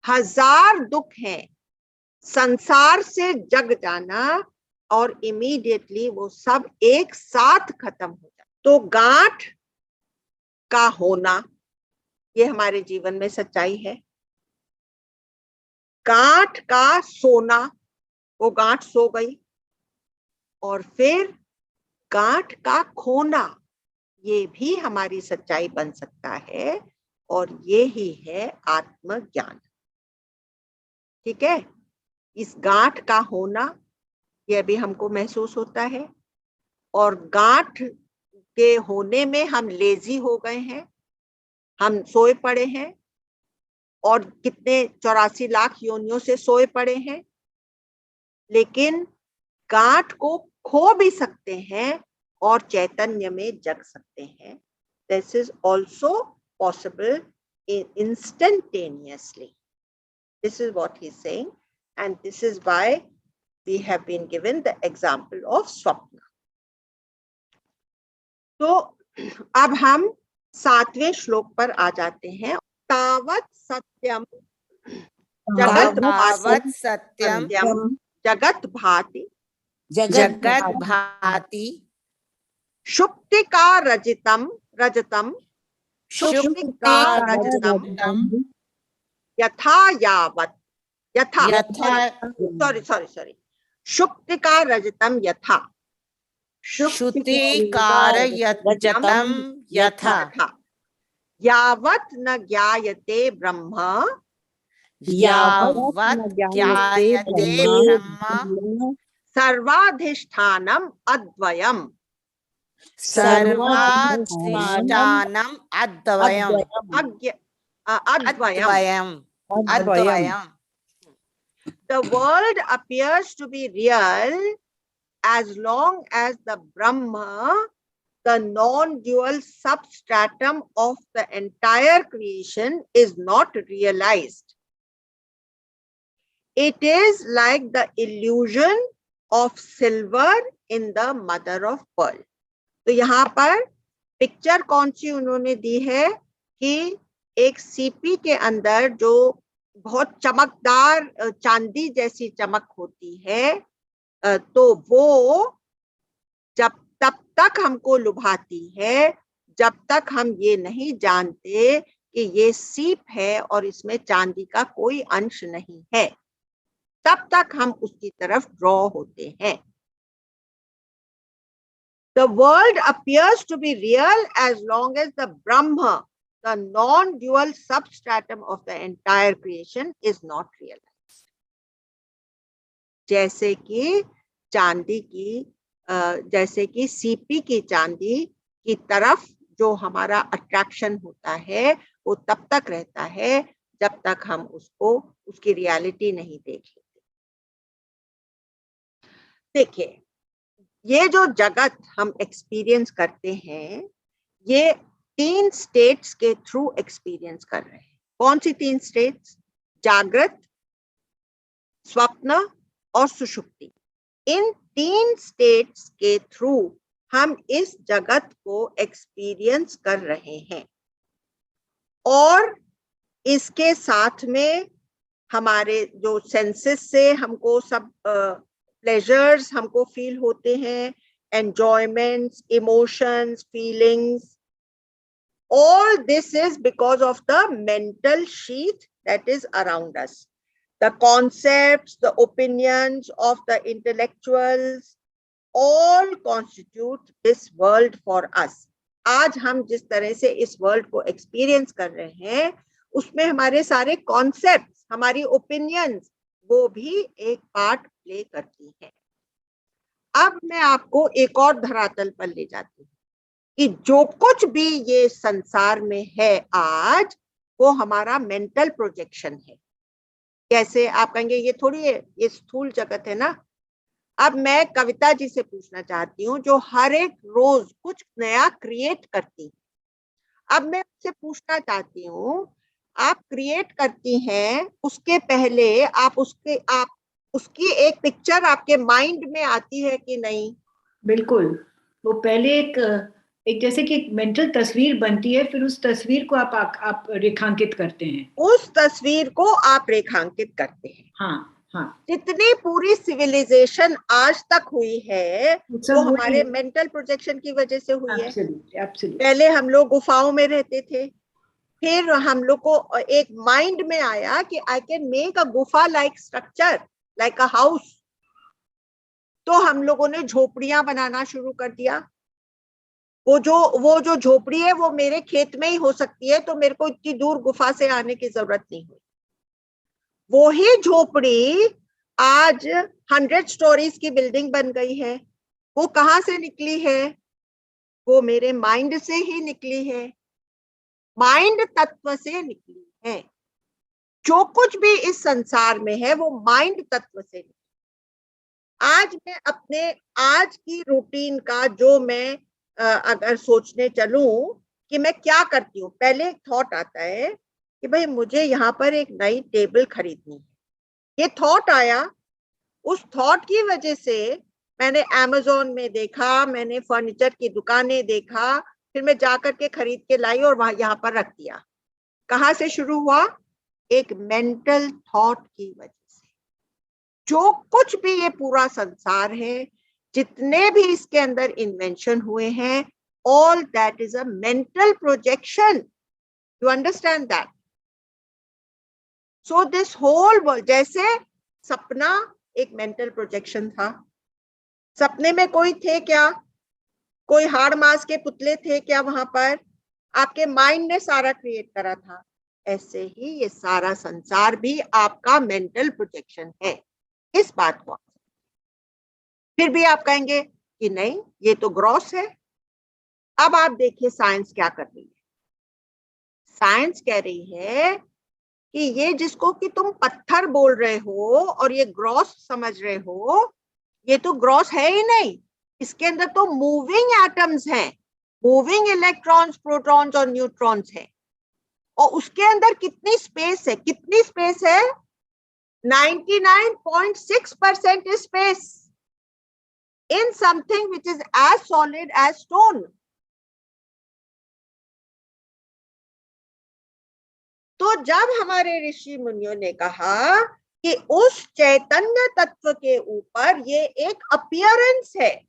हजार दुख हैं, संसार से जग जाना, और इमीडिएटली वो सब एक साथ खत्म हो जाए। तो गांठ का होना ये हमारे जीवन में सच्चाई है। गांठ का सोना, वो गांठ सो गई, और फिर गांठ का खोना, ये भी हमारी सच्चाई बन सकता है, और ये ही है आत्मज्ञान। ठीक है, इस गांठ का होना ये भी हमको महसूस होता है, और गांठ के होने में हम लेजी हो गए हैं, हम सोए पड़े हैं, और कितने 84 लाख योनियों से सोए पड़े हैं। लेकिन गांठ को खो भी सकते हैं और चैतन्य में जग सकते हैं। This is also possible instantaneously. This is what he's saying, and this is why we have been given the example of swapna. तो अब हम 7वें श्लोक पर आ जाते हैं। तावत सत्यम जगत भाति जगत भाति शुक्तिका रजतम यथा यावत सॉरी शुक्तिका रजतम यथा श्रुतिकारयजतं यथा यावत् न ज्ञायते ब्रह्म यावत् ज्ञायते ब्रह्म सर्वाधिष्ठानम् अद्वयम् अद्वयम्। The world appears to be real as long as the Brahma, the non-dual substratum of the entire creation, is not realized. It is like the illusion of silver in the mother of pearl. तो यहाँ पर picture कौन सी उन्होंने दी है कि एक CP के अंदर जो बहुत चमकदार चांदी जैसी चमक होती है, तो वो तब तक हमको लुभाती है जब तक हम ये नहीं जानते कि ये सीप है और इसमें चांदी का कोई अंश नहीं है, तब तक हम उसकी तरफ ड्रॉ होते हैं। The world appears to be real as long as the Brahma, the non-dual substratum of the entire creation is not realized. जैसे कि चांदी की जैसे कि सीपी की चांदी की तरफ जो हमारा अट्रैक्शन होता है वो तब तक रहता है जब तक हम उसको उसकी रियलिटी नहीं देख लेते। देखिए, ये जो जगत हम एक्सपीरियंस करते हैं ये 3 स्टेट्स के थ्रू एक्सपीरियंस कर रहे हैं। कौन सी 3 स्टेट्स? जागृत, स्वप्न और सुषुप्ति। इन 3 स्टेट्स के थ्रू हम इस जगत को एक्सपीरियंस कर रहे हैं और इसके साथ में हमारे जो सेंसेस से हमको सब प्लेजर्स हमको फील होते हैं, enjoyments, emotions, feelings, all this is because of the mental sheath that is around us. The concepts, the opinions of the intellectuals all constitute this world for us. आज हम जिस तरह से इस वर्ल्ड को एक्सपीरियंस कर रहे हैं उसमें हमारे सारे कॉन्सेप्ट्स, हमारी ओपिनियंस वो भी एक पार्ट प्ले करती हैं। अब मैं आपको एक और धरातल पर ले जाती हूँ कि जो कुछ भी ये संसार में है आज वो हमारा मेंटल प्रोजेक्शन है। कैसे? आप कहेंगे ये थोड़ी है, ये स्थूल जगत है ना। अब मैं कविता जी से पूछना चाहती हूँ जो हर एक रोज कुछ नया क्रिएट करती है। अब मैं उससे पूछना चाहती हूँ, आप क्रिएट करती हैं उसके पहले आप उसकी एक पिक्चर आपके माइंड में आती है कि नहीं? बिल्कुल, वो पहले एक जैसे कि एक मेंटल तस्वीर बनती है, फिर उस तस्वीर को आप रेखांकित करते हैं। उस तस्वीर को आप रेखांकित करते हैं। हाँ हाँ, जितनी पूरी सिविलाइजेशन आज तक हुई है वो हमारे मेंटल प्रोजेक्शन की वजह से हुई है। पहले हम लोग गुफाओं में रहते थे, फिर हम लोग को एक माइंड में आया कि आई कैन मेक अ गुफा like structure, like a house. तो हम लोगों ने झोपड़ियां बनाना शुरू कर दिया। वो जो झोपड़ी है वो मेरे खेत में ही हो सकती है, तो मेरे को इतनी दूर गुफा से आने की जरूरत नहीं हुई। वो ही झोपड़ी आज 100 स्टोरीज की बिल्डिंग बन गई है। वो कहाँ से निकली है? वो मेरे माइंड से ही निकली है, माइंड तत्व से निकली है। जो कुछ भी इस संसार में है वो माइंड तत्व से निकली। आज मैं अपने आज की रूटीन का जो मैं अगर सोचने चलूं कि मैं क्या करती हूँ, पहले एक थॉट आता है कि भाई मुझे यहाँ पर एक नई टेबल खरीदनी है। ये थॉट आया, उस थॉट की वजह से मैंने अमेज़न में देखा, मैंने फर्नीचर की दुकानें देखा, फिर मैं जाकर के खरीद के लाई और वहां यहाँ पर रख दिया। कहाँ से शुरू हुआ? एक मेंटल थॉट की वजह से। जो कुछ भी ये पूरा संसार है, जितने भी इसके अंदर इन्वेंशन हुए हैं, all that is a mental projection. You understand that? So this whole world, जैसे सपना एक मेंटल प्रोजेक्शन था। सपने में कोई थे क्या? कोई हाड़ मांस के पुतले थे क्या वहां पर? आपके माइंड ने सारा क्रिएट करा था। ऐसे ही ये सारा संसार भी आपका मेंटल प्रोजेक्शन है। इस बात को फिर भी आप कहेंगे कि नहीं, ये तो ग्रॉस है। अब आप देखिए साइंस क्या कर रही है। साइंस कह रही है कि ये जिसको कि तुम पत्थर बोल रहे हो और ये ग्रॉस समझ रहे हो, ये तो ग्रॉस है ही नहीं। इसके अंदर तो मूविंग एटम्स हैं, मूविंग इलेक्ट्रॉन्स, प्रोटॉन्स और न्यूट्रॉन्स हैं। और उसके अंदर कितनी स्पेस है? कितनी स्पेस है? 99.6% is space in something which is as solid as stone. तो जब हमारे ऋषि मुनियों ने कहा कि उस चैतन्य तत्व के ऊपर ये एक अपीयरेंस है,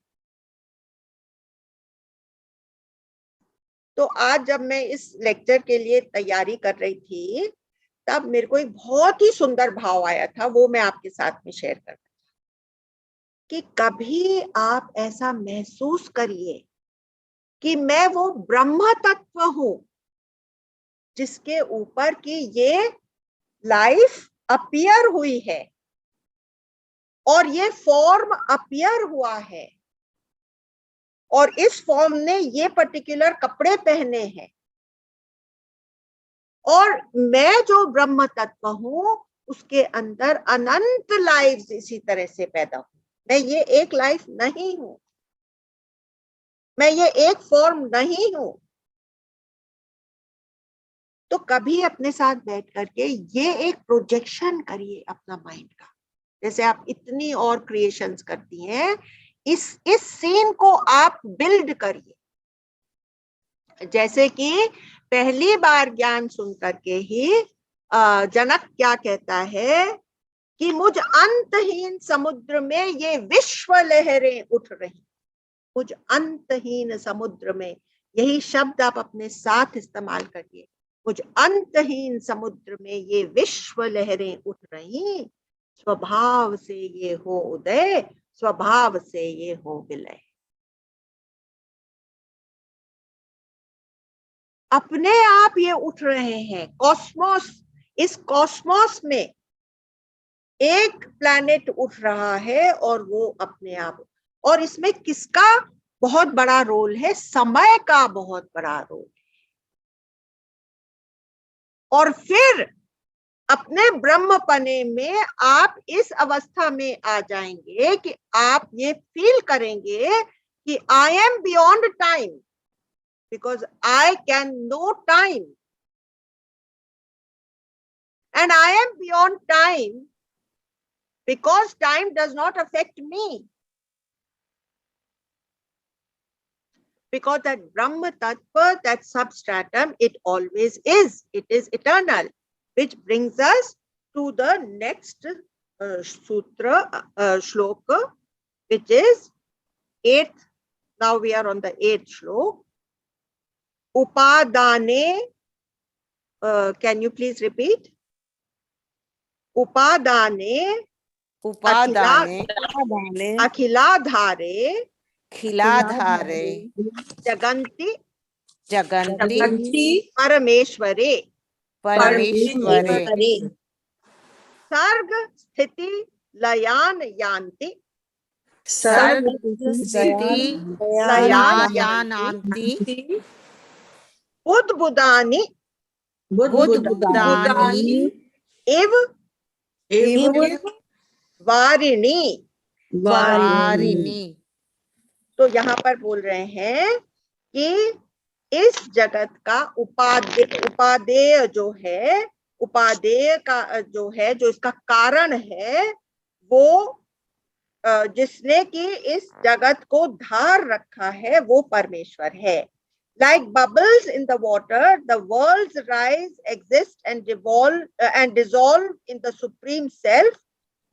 तो आज जब मैं इस लेक्चर के लिए तैयारी कर रही थी तब मेरे को एक बहुत ही सुंदर भाव आया था, वो मैं आपके साथ में शेयर करना कि कभी आप ऐसा महसूस करिए कि मैं वो ब्रह्म तत्व हूं जिसके ऊपर की ये लाइफ अपीयर हुई है और ये फॉर्म अपीयर हुआ है और इस फॉर्म ने ये पर्टिकुलर कपड़े पहने हैं और मैं जो ब्रह्म तत्व हूं उसके अंदर अनंत लाइफ इसी तरह से पैदा हूं। मैं ये एक लाइफ नहीं हूं, मैं ये एक फॉर्म नहीं हूं। तो कभी अपने साथ बैठ करके ये एक प्रोजेक्शन करिए अपना माइंड का, जैसे आप इतनी और क्रिएशंस करती हैं, इस सीन को आप बिल्ड करिए। जैसे कि पहली बार ज्ञान सुन करके ही जनक क्या कहता है कि मुझ अंतहीन समुद्र में ये विश्व लहरें उठ रही। मुझ अंतहीन समुद्र में, यही शब्द आप अपने साथ इस्तेमाल करिए। मुझ अंतहीन समुद्र में ये विश्व लहरें उठ रही, स्वभाव से ये हो उदय, स्वभाव से ये हो विलय। अपने आप ये उठ रहे हैं। कॉस्मोस, इस कॉस्मोस में एक प्लैनेट उठ रहा है और वो अपने आप, और इसमें किसका बहुत बड़ा रोल है? समय का बहुत बड़ा रोल है। और फिर अपने ब्रह्मपने में आप इस अवस्था में आ जाएंगे कि आप ये फील करेंगे कि I am beyond time, because I can know time, and I am beyond time because time does not affect me, because that Brahma Tattva, that substratum, it always is, it is eternal, which brings us to the next sutra, shloka, which is 8th. Now we are on the 8th shlok. Upadane, can you please repeat? Upadane उपादाने अखिलाधारे खिलाधारे जगन्ति जगन्ति परमेश्वरे परमेश्वरे सर्ग स्थिति लयान यान्ति सर्ग स्थिति लयानान्ति बुद्बुदानि बुद्बुदानि इव वारिणी। वारिणी। तो यहाँ पर बोल रहे हैं कि इस जगत का उपादेय जो है, उपादेय का जो है, जो इसका कारण है, वो जिसने कि इस जगत को धार रखा है, वो परमेश्वर है। Like bubbles in the water, the worlds rise, exist, and dissolve in the supreme self,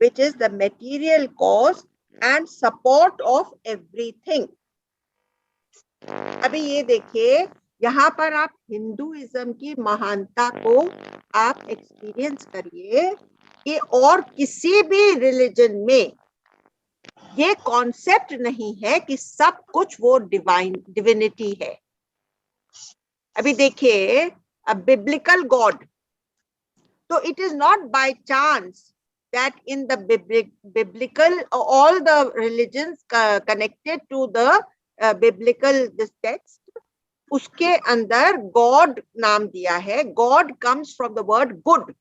which is the material cause and support of everything. अभी ये देखिए, यहाँ पर आप हिंदुइज्म की महानता को आप एक्सपीरियंस करिए कि और किसी भी रिलीजन में ये कॉन्सेप्ट नहीं है कि सब कुछ वो डिविनिटी है। अभी देखिए, a biblical God, so it is not by chance that in the biblical, all the religions connected to the biblical this text, उसके अंदर God नाम दिया है। God comes from the word good.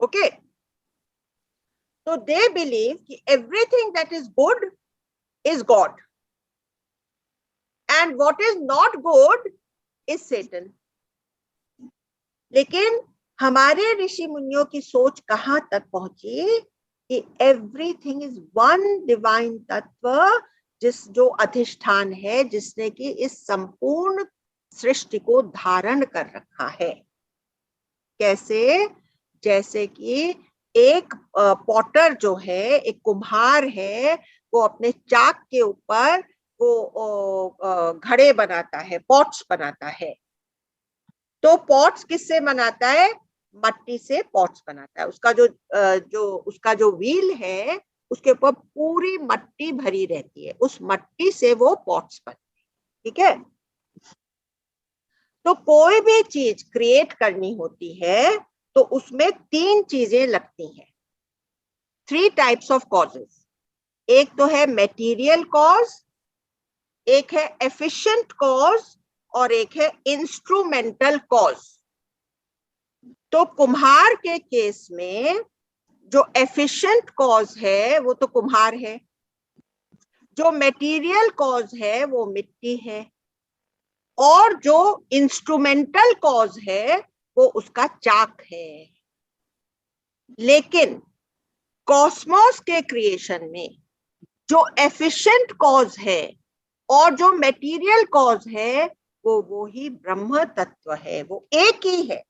Okay, so they believe कि everything that is good is God, and what is not good is Satan. लेकिन हमारे ऋषि मुनियों की सोच कहां तक पहुंची कि एवरीथिंग इज वन डिवाइन तत्व, जो अधिष्ठान है, जिसने कि इस संपूर्ण सृष्टि को धारण कर रखा है। कैसे? जैसे कि एक पॉटर जो है, एक कुम्हार है, वो अपने चाक के ऊपर वो घड़े बनाता है, पॉट्स बनाता है। तो पॉट्स किससे बनाता है? मट्टी से पॉट्स बनाता है। उसका जो व्हील है, उसके ऊपर पूरी मट्टी भरी रहती है, उस मट्टी से वो पॉट्स बनते हैं। ठीक है? तो कोई भी चीज क्रिएट करनी होती है तो उसमें 3 चीजें लगती हैं, 3 टाइप्स ऑफ कॉजेस। एक तो है मेटीरियल कॉज, एक है एफिशिएंट कॉज और एक है इंस्ट्रूमेंटल कॉज। तो कुम्हार के केस में जो एफिशिएंट कॉज है वो तो कुम्हार है, जो मेटीरियल कॉज है वो मिट्टी है, और जो इंस्ट्रूमेंटल कॉज है वो उसका चाक है। लेकिन कॉस्मोस के क्रिएशन में जो एफिशिएंट कॉज है और जो मेटीरियल कॉज है वो ही ब्रह्म तत्व है, वो एक ही है।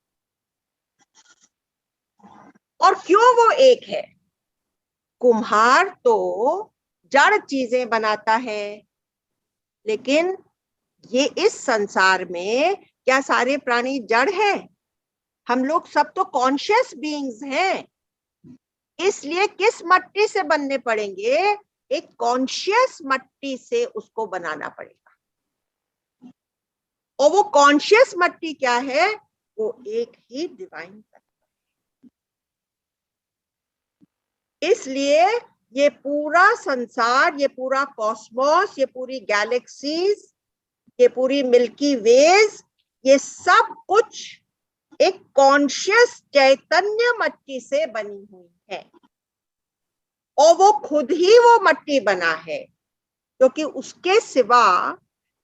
और क्यों वो एक है? कुम्हार तो जड़ चीजें बनाता है, लेकिन ये इस संसार में क्या सारे प्राणी जड़ हैं? हम लोग सब तो कॉन्शियस बीइंग्स हैं। इसलिए किस मट्टी से बनने पड़ेंगे? एक कॉन्शियस मट्टी से उसको बनाना पड़ेगा। और वो कॉन्शियस मट्टी क्या है? वो एक ही डिवाइन तत्व है। इसलिए ये पूरा संसार, ये पूरा कॉस्मोस, ये पूरी गैलेक्सीज, ये पूरी मिल्की वेज, ये सब कुछ एक कॉन्शियस चैतन्य मट्टी से बनी हुई है। और वो खुद ही वो मट्टी बना है, क्योंकि उसके सिवा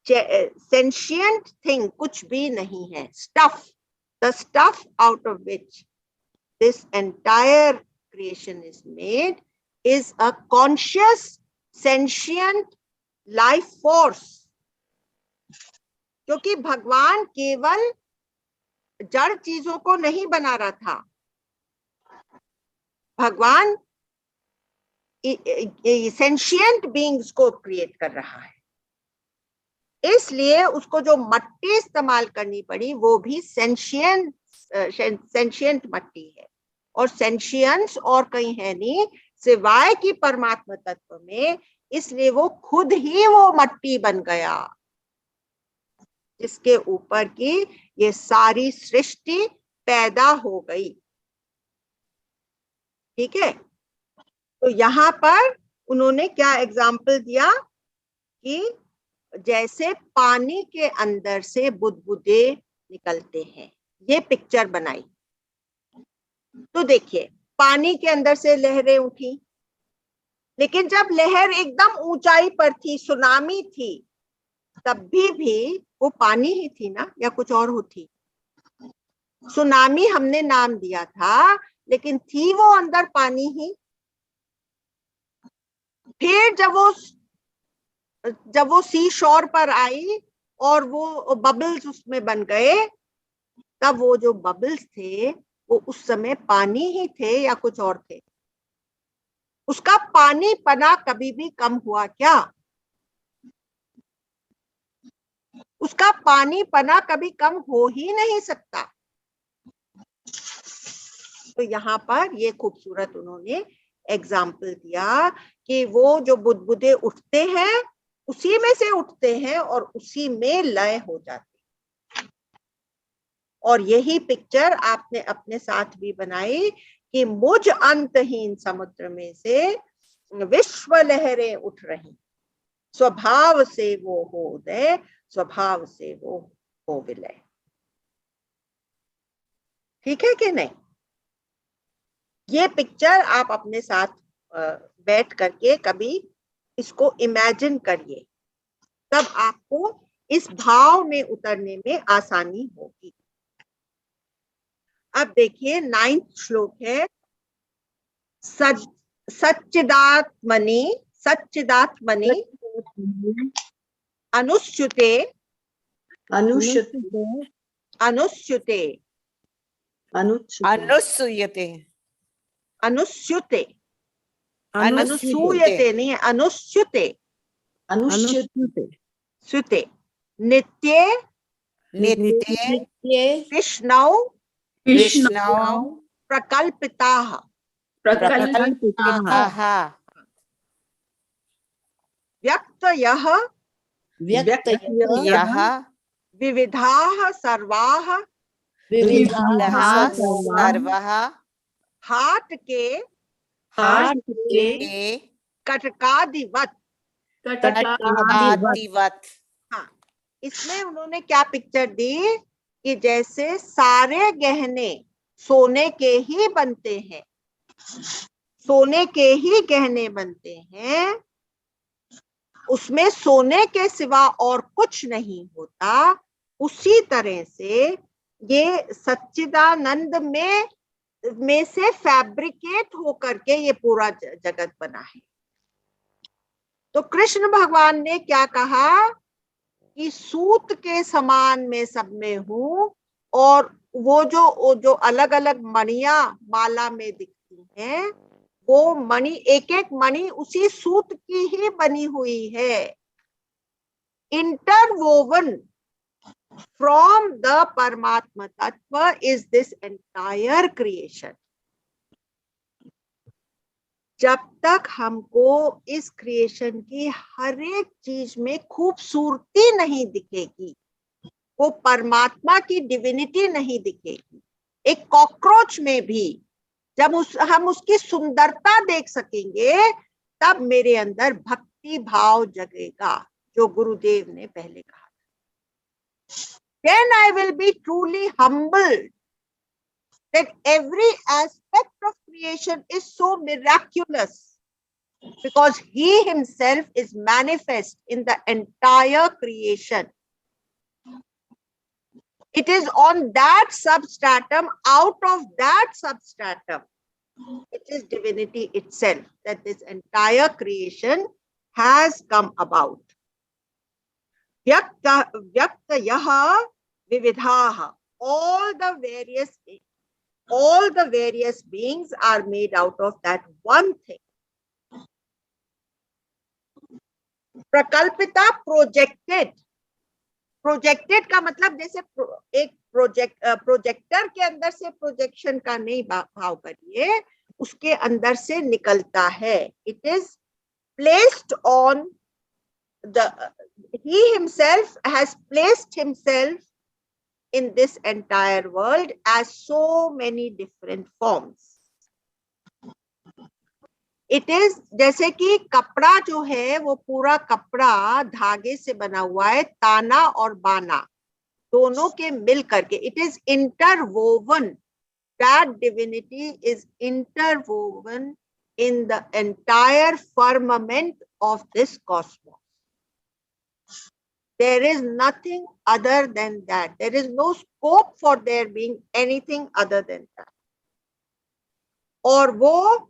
सेंशिएंट थिंग कुछ भी नहीं है। Stuff, the stuff out of which this entire creation is made is a conscious sentient life force. क्योंकि भगवान केवल जड़ चीजों को नहीं बना रहा था, भगवान सेंशिएंट बीइंग्स को क्रिएट कर रहा है। इसलिए उसको जो मट्टी इस्तेमाल करनी पड़ी वो भी सेंशिएंट मट्टी है। और सेंशियंस और कहीं है नहीं सिवाय की परमात्मा तत्व में। इसलिए वो खुद ही वो मट्टी बन गया जिसके ऊपर की ये सारी सृष्टि पैदा हो गई। ठीक है, तो यहाँ पर उन्होंने क्या एग्जाम्पल दिया कि जैसे पानी के अंदर से बुदबुदे निकलते हैं, ये पिक्चर बनाई। तो देखिए, पानी के अंदर से लहरें उठी, लेकिन जब लहर एकदम ऊंचाई पर थी, सुनामी थी, तब भी वो पानी ही थी ना, या कुछ और होती? सुनामी हमने नाम दिया था, लेकिन थी वो अंदर पानी ही। फिर जब वो सी शोर पर आई और वो बबल्स उसमें बन गए, तब वो जो बबल्स थे वो उस समय पानी ही थे या कुछ और थे? उसका पानी पना कभी भी कम हुआ क्या? उसका पानी पना कभी कम हो ही नहीं सकता। तो यहाँ पर ये खूबसूरत उन्होंने एग्जाम्पल दिया कि वो जो बुदबुदे उठते हैं उसी में से उठते हैं और उसी में लय हो जाते हैं। और यही पिक्चर आपने अपने साथ भी बनाई कि मुझ अंतहीन समुद्र में से विश्व लहरें उठ रही, स्वभाव से वो हो उदय, स्वभाव से वो हो विलय। ठीक है कि नहीं? ये पिक्चर आप अपने साथ बैठ करके कभी इसको इमेजिन करिए, तब आपको इस भाव में उतरने में आसानी होगी। अब देखिए 9th श्लोक है, सच्चिदात्मनि अनुच्युते अनुच्युते अनुसूयते अनुस्युते अनुसूयते नहीं है, अनुस्युते स्युते नित्ये नित्ये विष्णौ विष्णौ प्रकल्पिताः प्रकल्पिताः व्यक्तयः यः विविधाः सर्वाः विविधाः सर्वाः हाट के हाट के के कटकादिवत। कटकादिवत। हाँ, इसमें उन्होंने क्या पिक्चर दी कि जैसे सारे गहने सोने के ही बनते हैं, सोने के ही गहने बनते हैं, उसमें सोने के सिवा और कुछ नहीं होता, उसी तरह से ये सच्चिदानंद में से फैब्रिकेट होकर के ये पूरा जगत बना है। तो कृष्ण भगवान ने क्या कहा कि सूत के समान मैं सब में हूं, और वो जो अलग अलग मणियां माला में दिखती हैं, वो मणि, एक एक मणि उसी सूत की ही बनी हुई है, इंटरवोवन फ्रॉम द परमात्मा तत्व इज दिस एंटायर क्रिएशन। जब तक हमको इस क्रिएशन की हर एक चीज में खूबसूरती नहीं दिखेगी, वो परमात्मा की डिविनिटी नहीं दिखेगी, एक कॉकरोच में भी जब हम उसकी सुंदरता देख सकेंगे, तब मेरे अंदर भक्ति भाव जगेगा, जो गुरुदेव ने पहले कहा। Then I will be truly humbled that every aspect of creation is so miraculous, because he himself is manifest in the entire creation. It is on that substratum, out of that substratum, it is divinity itself, that this entire creation has come about. Vyaktayah vividhaha, all the various beings are made out of that one thing. Prakalpita, projected. Projected का मतलब जैसे एक projector के अंदर से projection का नहीं भाव करिए, उसके अंदर से निकलता है। It is placed on the, he himself has placed himself in this entire world as so many different forms. It is जैसे कि कपड़ा जो है वो पूरा कपड़ा धागे से बना हुआ है, ताना और बाना दोनों के मिल करके, it is interwoven, that divinity is interwoven in the entire firmament of this cosmos. There is nothing other than that. There is no scope for there being anything other than that. और वो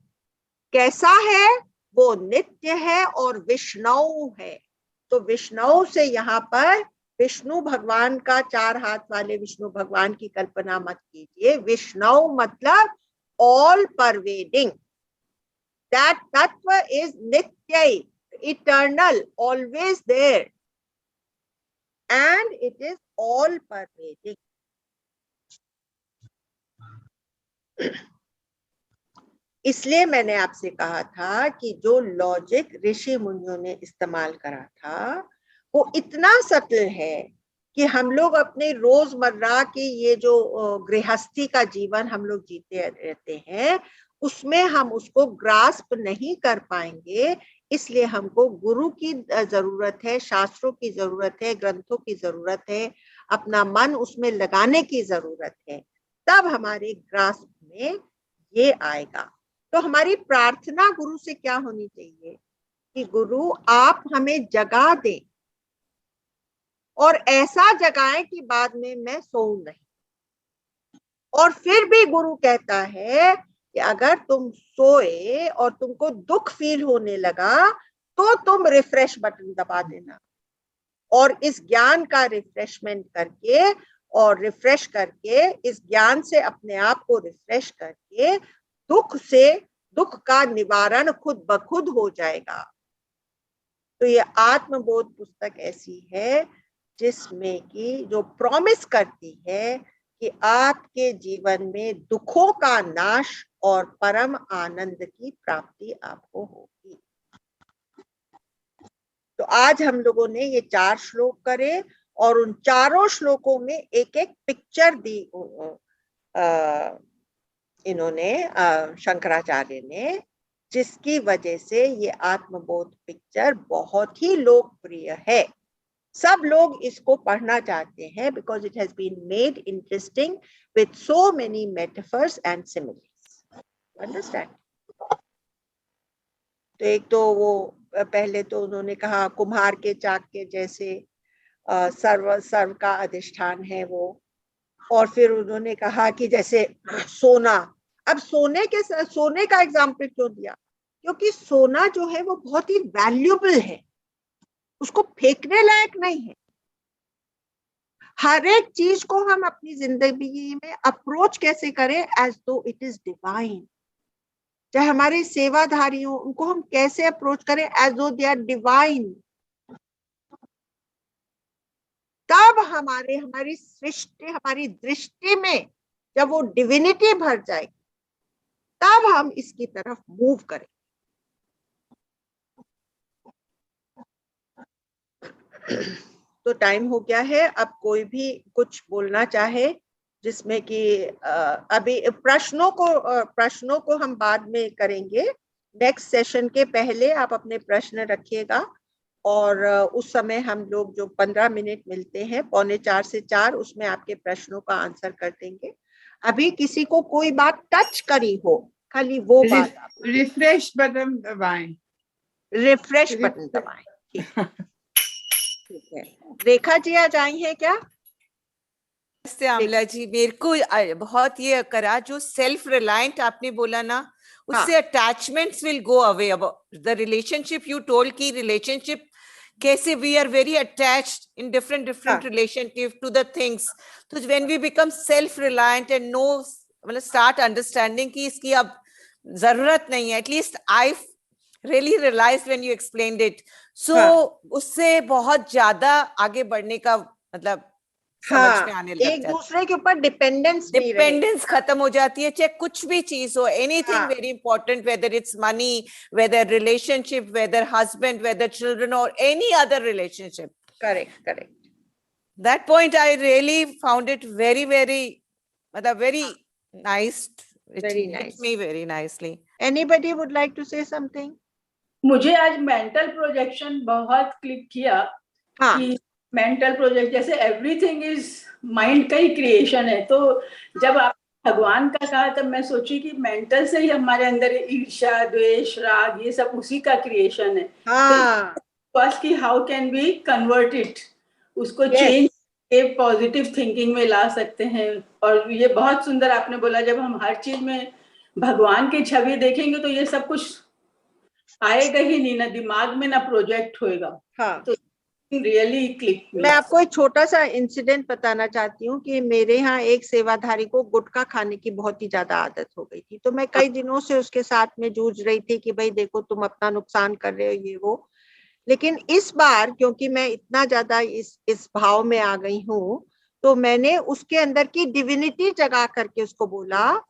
कैसा है? वो नित्य है और विष्णु है. तो विष्णु से यहाँ पर विष्णु भगवान का, 4 हाथ वाले विष्णु भगवान की कल्पना मत कीजिए. विष्णु मतलब ऑल परवेडिंग. दैट तत्व इज नित्य, eternal, always there, and it is all pervading. इसलिए मैंने आपसे कहा था कि जो लॉजिक ऋषि मुनियों ने इस्तेमाल करा था वो इतना सटल है कि हम लोग अपने रोजमर्रा की ये जो गृहस्थी का जीवन हम लोग जीते रहते हैं, उसमें हम उसको ग्रास्प नहीं कर पाएंगे. इसलिए हमको गुरु की जरूरत है, शास्त्रों की जरूरत है, ग्रंथों की जरूरत है, अपना मन उसमें लगाने की जरूरत है, तब हमारे ग्रास्प में ये आएगा. तो हमारी प्रार्थना गुरु से क्या होनी चाहिए कि गुरु आप हमें जगा दें, और ऐसा जगाएं कि बाद में मैं सोऊं नहीं. और फिर भी गुरु कहता है कि अगर तुम सोए और तुमको दुख फील होने लगा तो तुम रिफ्रेश बटन दबा देना, और इस ज्ञान का रिफ्रेशमेंट करके और रिफ्रेश करके, इस ज्ञान से अपने आप को रिफ्रेश करके दुख का निवारण खुद ब खुद हो जाएगा. तो ये आत्मबोध पुस्तक ऐसी है जिसमें कि जो प्रॉमिस करती है कि आपके जीवन में दुखों का नाश और परम आनंद की प्राप्ति आपको होगी. तो आज हम लोगों ने ये 4 श्लोक करे और उन चारों श्लोकों में एक एक पिक्चर दी इन्होंने शंकराचार्य ने, जिसकी वजह से ये आत्मबोध पिक्चर बहुत ही लोकप्रिय है। सब लोग इसको पढ़ना चाहते हैं because it has been made interesting with so many metaphors and similes. Understand? तो एक तो वो पहले तो उन्होंने कहा कुम्हार के चाक के जैसे सर्व सर्व का अधिष्ठान है वो, और फिर उन्होंने कहा कि जैसे सोना। अब सोने का एग्जाम्पल क्यों दिया? क्योंकि सोना जो है वो बहुत ही वैल्यूएबल है, उसको फेंकने लायक नहीं है। हर एक चीज को हम अपनी जिंदगी में अप्रोच कैसे करें, एज दो इट इज डिवाइन। चाहे हमारे सेवाधारी हो, उनको हम कैसे अप्रोच करें एज दो दे आर डिवाइन। तब हमारी सृष्टि, हमारी दृष्टि में जब वो डिविनिटी भर जाएगी, तब हम इसकी तरफ मूव करें। तो टाइम हो गया है, अब कोई भी कुछ बोलना चाहे जिसमें कि अभी प्रश्नों को हम बाद में करेंगे। नेक्स्ट सेशन के पहले आप अपने प्रश्न रखिएगा, और उस समय हम लोग जो 15 मिनट मिलते हैं 3:45 से 4, उसमें आपके प्रश्नों का आंसर कर देंगे। अभी किसी को कोई बात टच करी हो, खाली वो बात रिफ्रेश बटन दबाएं। रिफ्रेश बटन दबाएं। ठीक है, रेखा जी आज आई है क्या? नमस्ते आमला जी, मेरे को बहुत ये करा जो सेल्फ रिलायंट आपने बोला ना, उससे अटैचमेंट्स विल गो अवे। अब द रिलेशनशिप यू टोल्ड की रिलेशनशिप कैसे we are very attached in different relationship to the things. तो when we become self reliant and no मतलब स्टार्ट अंडरस्टैंडिंग कि इसकी अब जरूरत नहीं है, at least I really realized when you explained it. So उससे बहुत ज्यादा आगे बढ़ने का मतलब समझ में आने लग जाता है। एक दूसरे के ऊपर डिपेंडेंस खत्म हो जाती है, चाहे कुछ भी चीज हो, anything very important, whether it's money, whether relationship, whether husband, whether children और any other relationship. Correct. That point I really found it very मतलब very nice. Very It nice. hit me very nicely. Anybody would like to say something? मुझे आज mental projection बहुत click किया कि mental project जैसे everything is mind का ही creation है। तो जब आप भगवान का कहा तब मैं सोची कि मेंटल से ही हमारे अंदर ईर्ष्या, द्वेष, राग ये सब उसी का क्रिएशन है। तो कि how can we convert it, उसको चेंज के पॉजिटिव थिंकिंग में ला सकते हैं। और ये बहुत सुंदर आपने बोला, जब हम हर चीज में भगवान की छवि देखेंगे तो ये सब कुछ आएगा ही नहीं, ना दिमाग में ना प्रोजेक्ट होएगा। तो रियली क्लिक। मैं आपको एक छोटा सा इंसिडेंट बताना चाहती हूँ कि मेरे यहाँ एक सेवाधारी को गुटखा खाने की बहुत ही ज्यादा आदत हो गई थी। तो मैं कई दिनों से उसके साथ में जूझ रही थी कि भाई देखो तुम अपना नुकसान कर रहे हो ये वो। लेकिन इस बार क्योंकि मैं इतना ज्यादा इस भाव में आ गई हूँ, तो मैंने उसके अंदर की डिविनिटी जगा करके उसको बोला,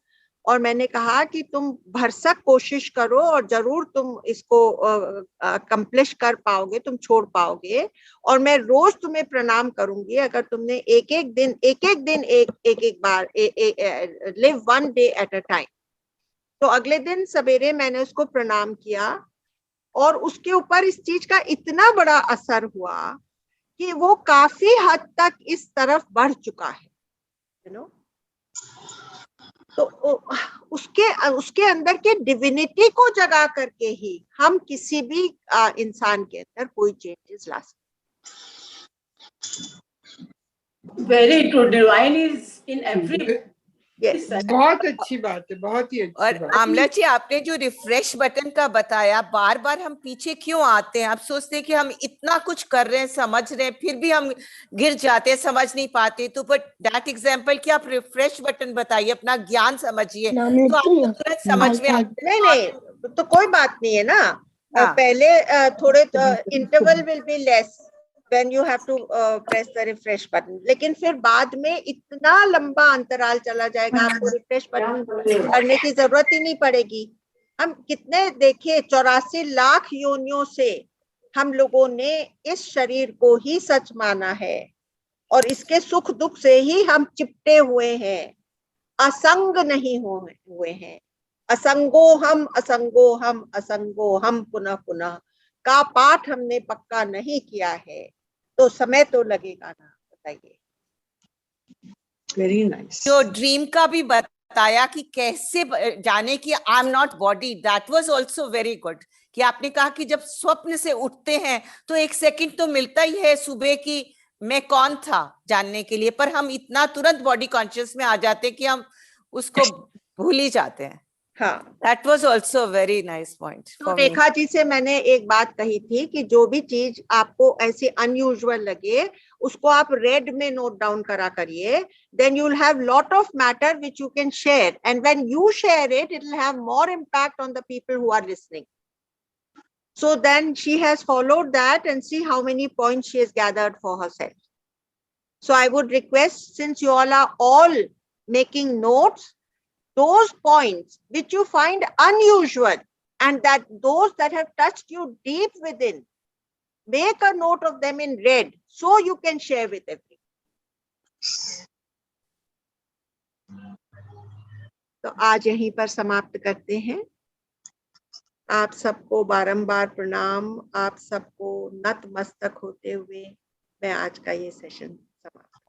और मैंने कहा कि तुम भरसक कोशिश करो और जरूर तुम इसको अकम्प्लिश कर पाओगे, तुम छोड़ पाओगे, और मैं रोज तुम्हें प्रणाम करूंगी अगर तुमने एक एक दिन एक बार live one day at a time. तो अगले दिन सवेरे मैंने उसको प्रणाम किया, और उसके ऊपर इस चीज का इतना बड़ा असर हुआ कि वो काफी हद तक इस तरफ बढ़ चुका है, यू नो। तो उसके अंदर के डिविनिटी को जगा करके ही हम किसी भी इंसान के अंदर कोई चेंजेस ला सकते। Very true, divine is in every. बहुत अच्छी बात है, बहुत ही अच्छी और बात। आमला जी आपने जो रिफ्रेश बटन का बताया, बार बार हम पीछे क्यों आते हैं? आप सोचते हैं कि हम इतना कुछ कर रहे हैं, समझ रहे हैं, फिर भी हम गिर जाते हैं, समझ नहीं पाते। तो बट दैट एग्जांपल कि आप रिफ्रेश बटन बताइए, अपना ज्ञान समझिए, तो आपको तुरंत समझ में नहीं तो कोई बात नहीं है ना। पहले थोड़े interval will be less when you have to press the refresh button, लेकिन फिर बाद में इतना लंबा अंतराल चला जाएगा, आपको रिफ्रेश बटन करने की जरूरत ही नहीं पड़ेगी। हम कितने देखिए 84 लाख योनियों से हम लोगों ने इस शरीर को ही सच माना है, और इसके सुख दुख से ही हम चिपटे हुए हैं, असंग नहीं हुए हैं। असंगो हम असंगो हम असंगो हम पुनः पुनः का पाठ हमने पक्का नहीं किया है, तो समय तो लगेगा ना, बताइए। Very nice. जो ड्रीम का भी बताया कि कैसे जाने की I am not body, that was also very good. कि आपने कहा कि जब स्वप्न से उठते हैं तो एक सेकंड तो मिलता ही है सुबह की मैं कौन था जानने के लिए, पर हम इतना तुरंत बॉडी कॉन्शियस में आ जाते हैं कि हम उसको भूल ही जाते हैं। हाँ, that was also very nice point तो फॉर मी। रेखा जी से मैंने एक बात कही थी कि जो भी चीज आपको ऐसे अनयूजुअल लगे उसको आप रेड में नोट डाउन करा करिए, then you'll have lot of matter which you can share, and when you share it will have more impact on the people who are listening. So then she has followed that, and see how many points she has gathered for herself. So I would request, since you all are all making notes, those points which you find unusual and that those that have touched you deep within, make a note of them in red so you can share with everyone. तो आज यहीं पर समाप्त करते हैं। आप सबको बारंबार प्रणाम, आप सबको नतमस्तक होते हुए मैं आज का ये सेशन समाप्त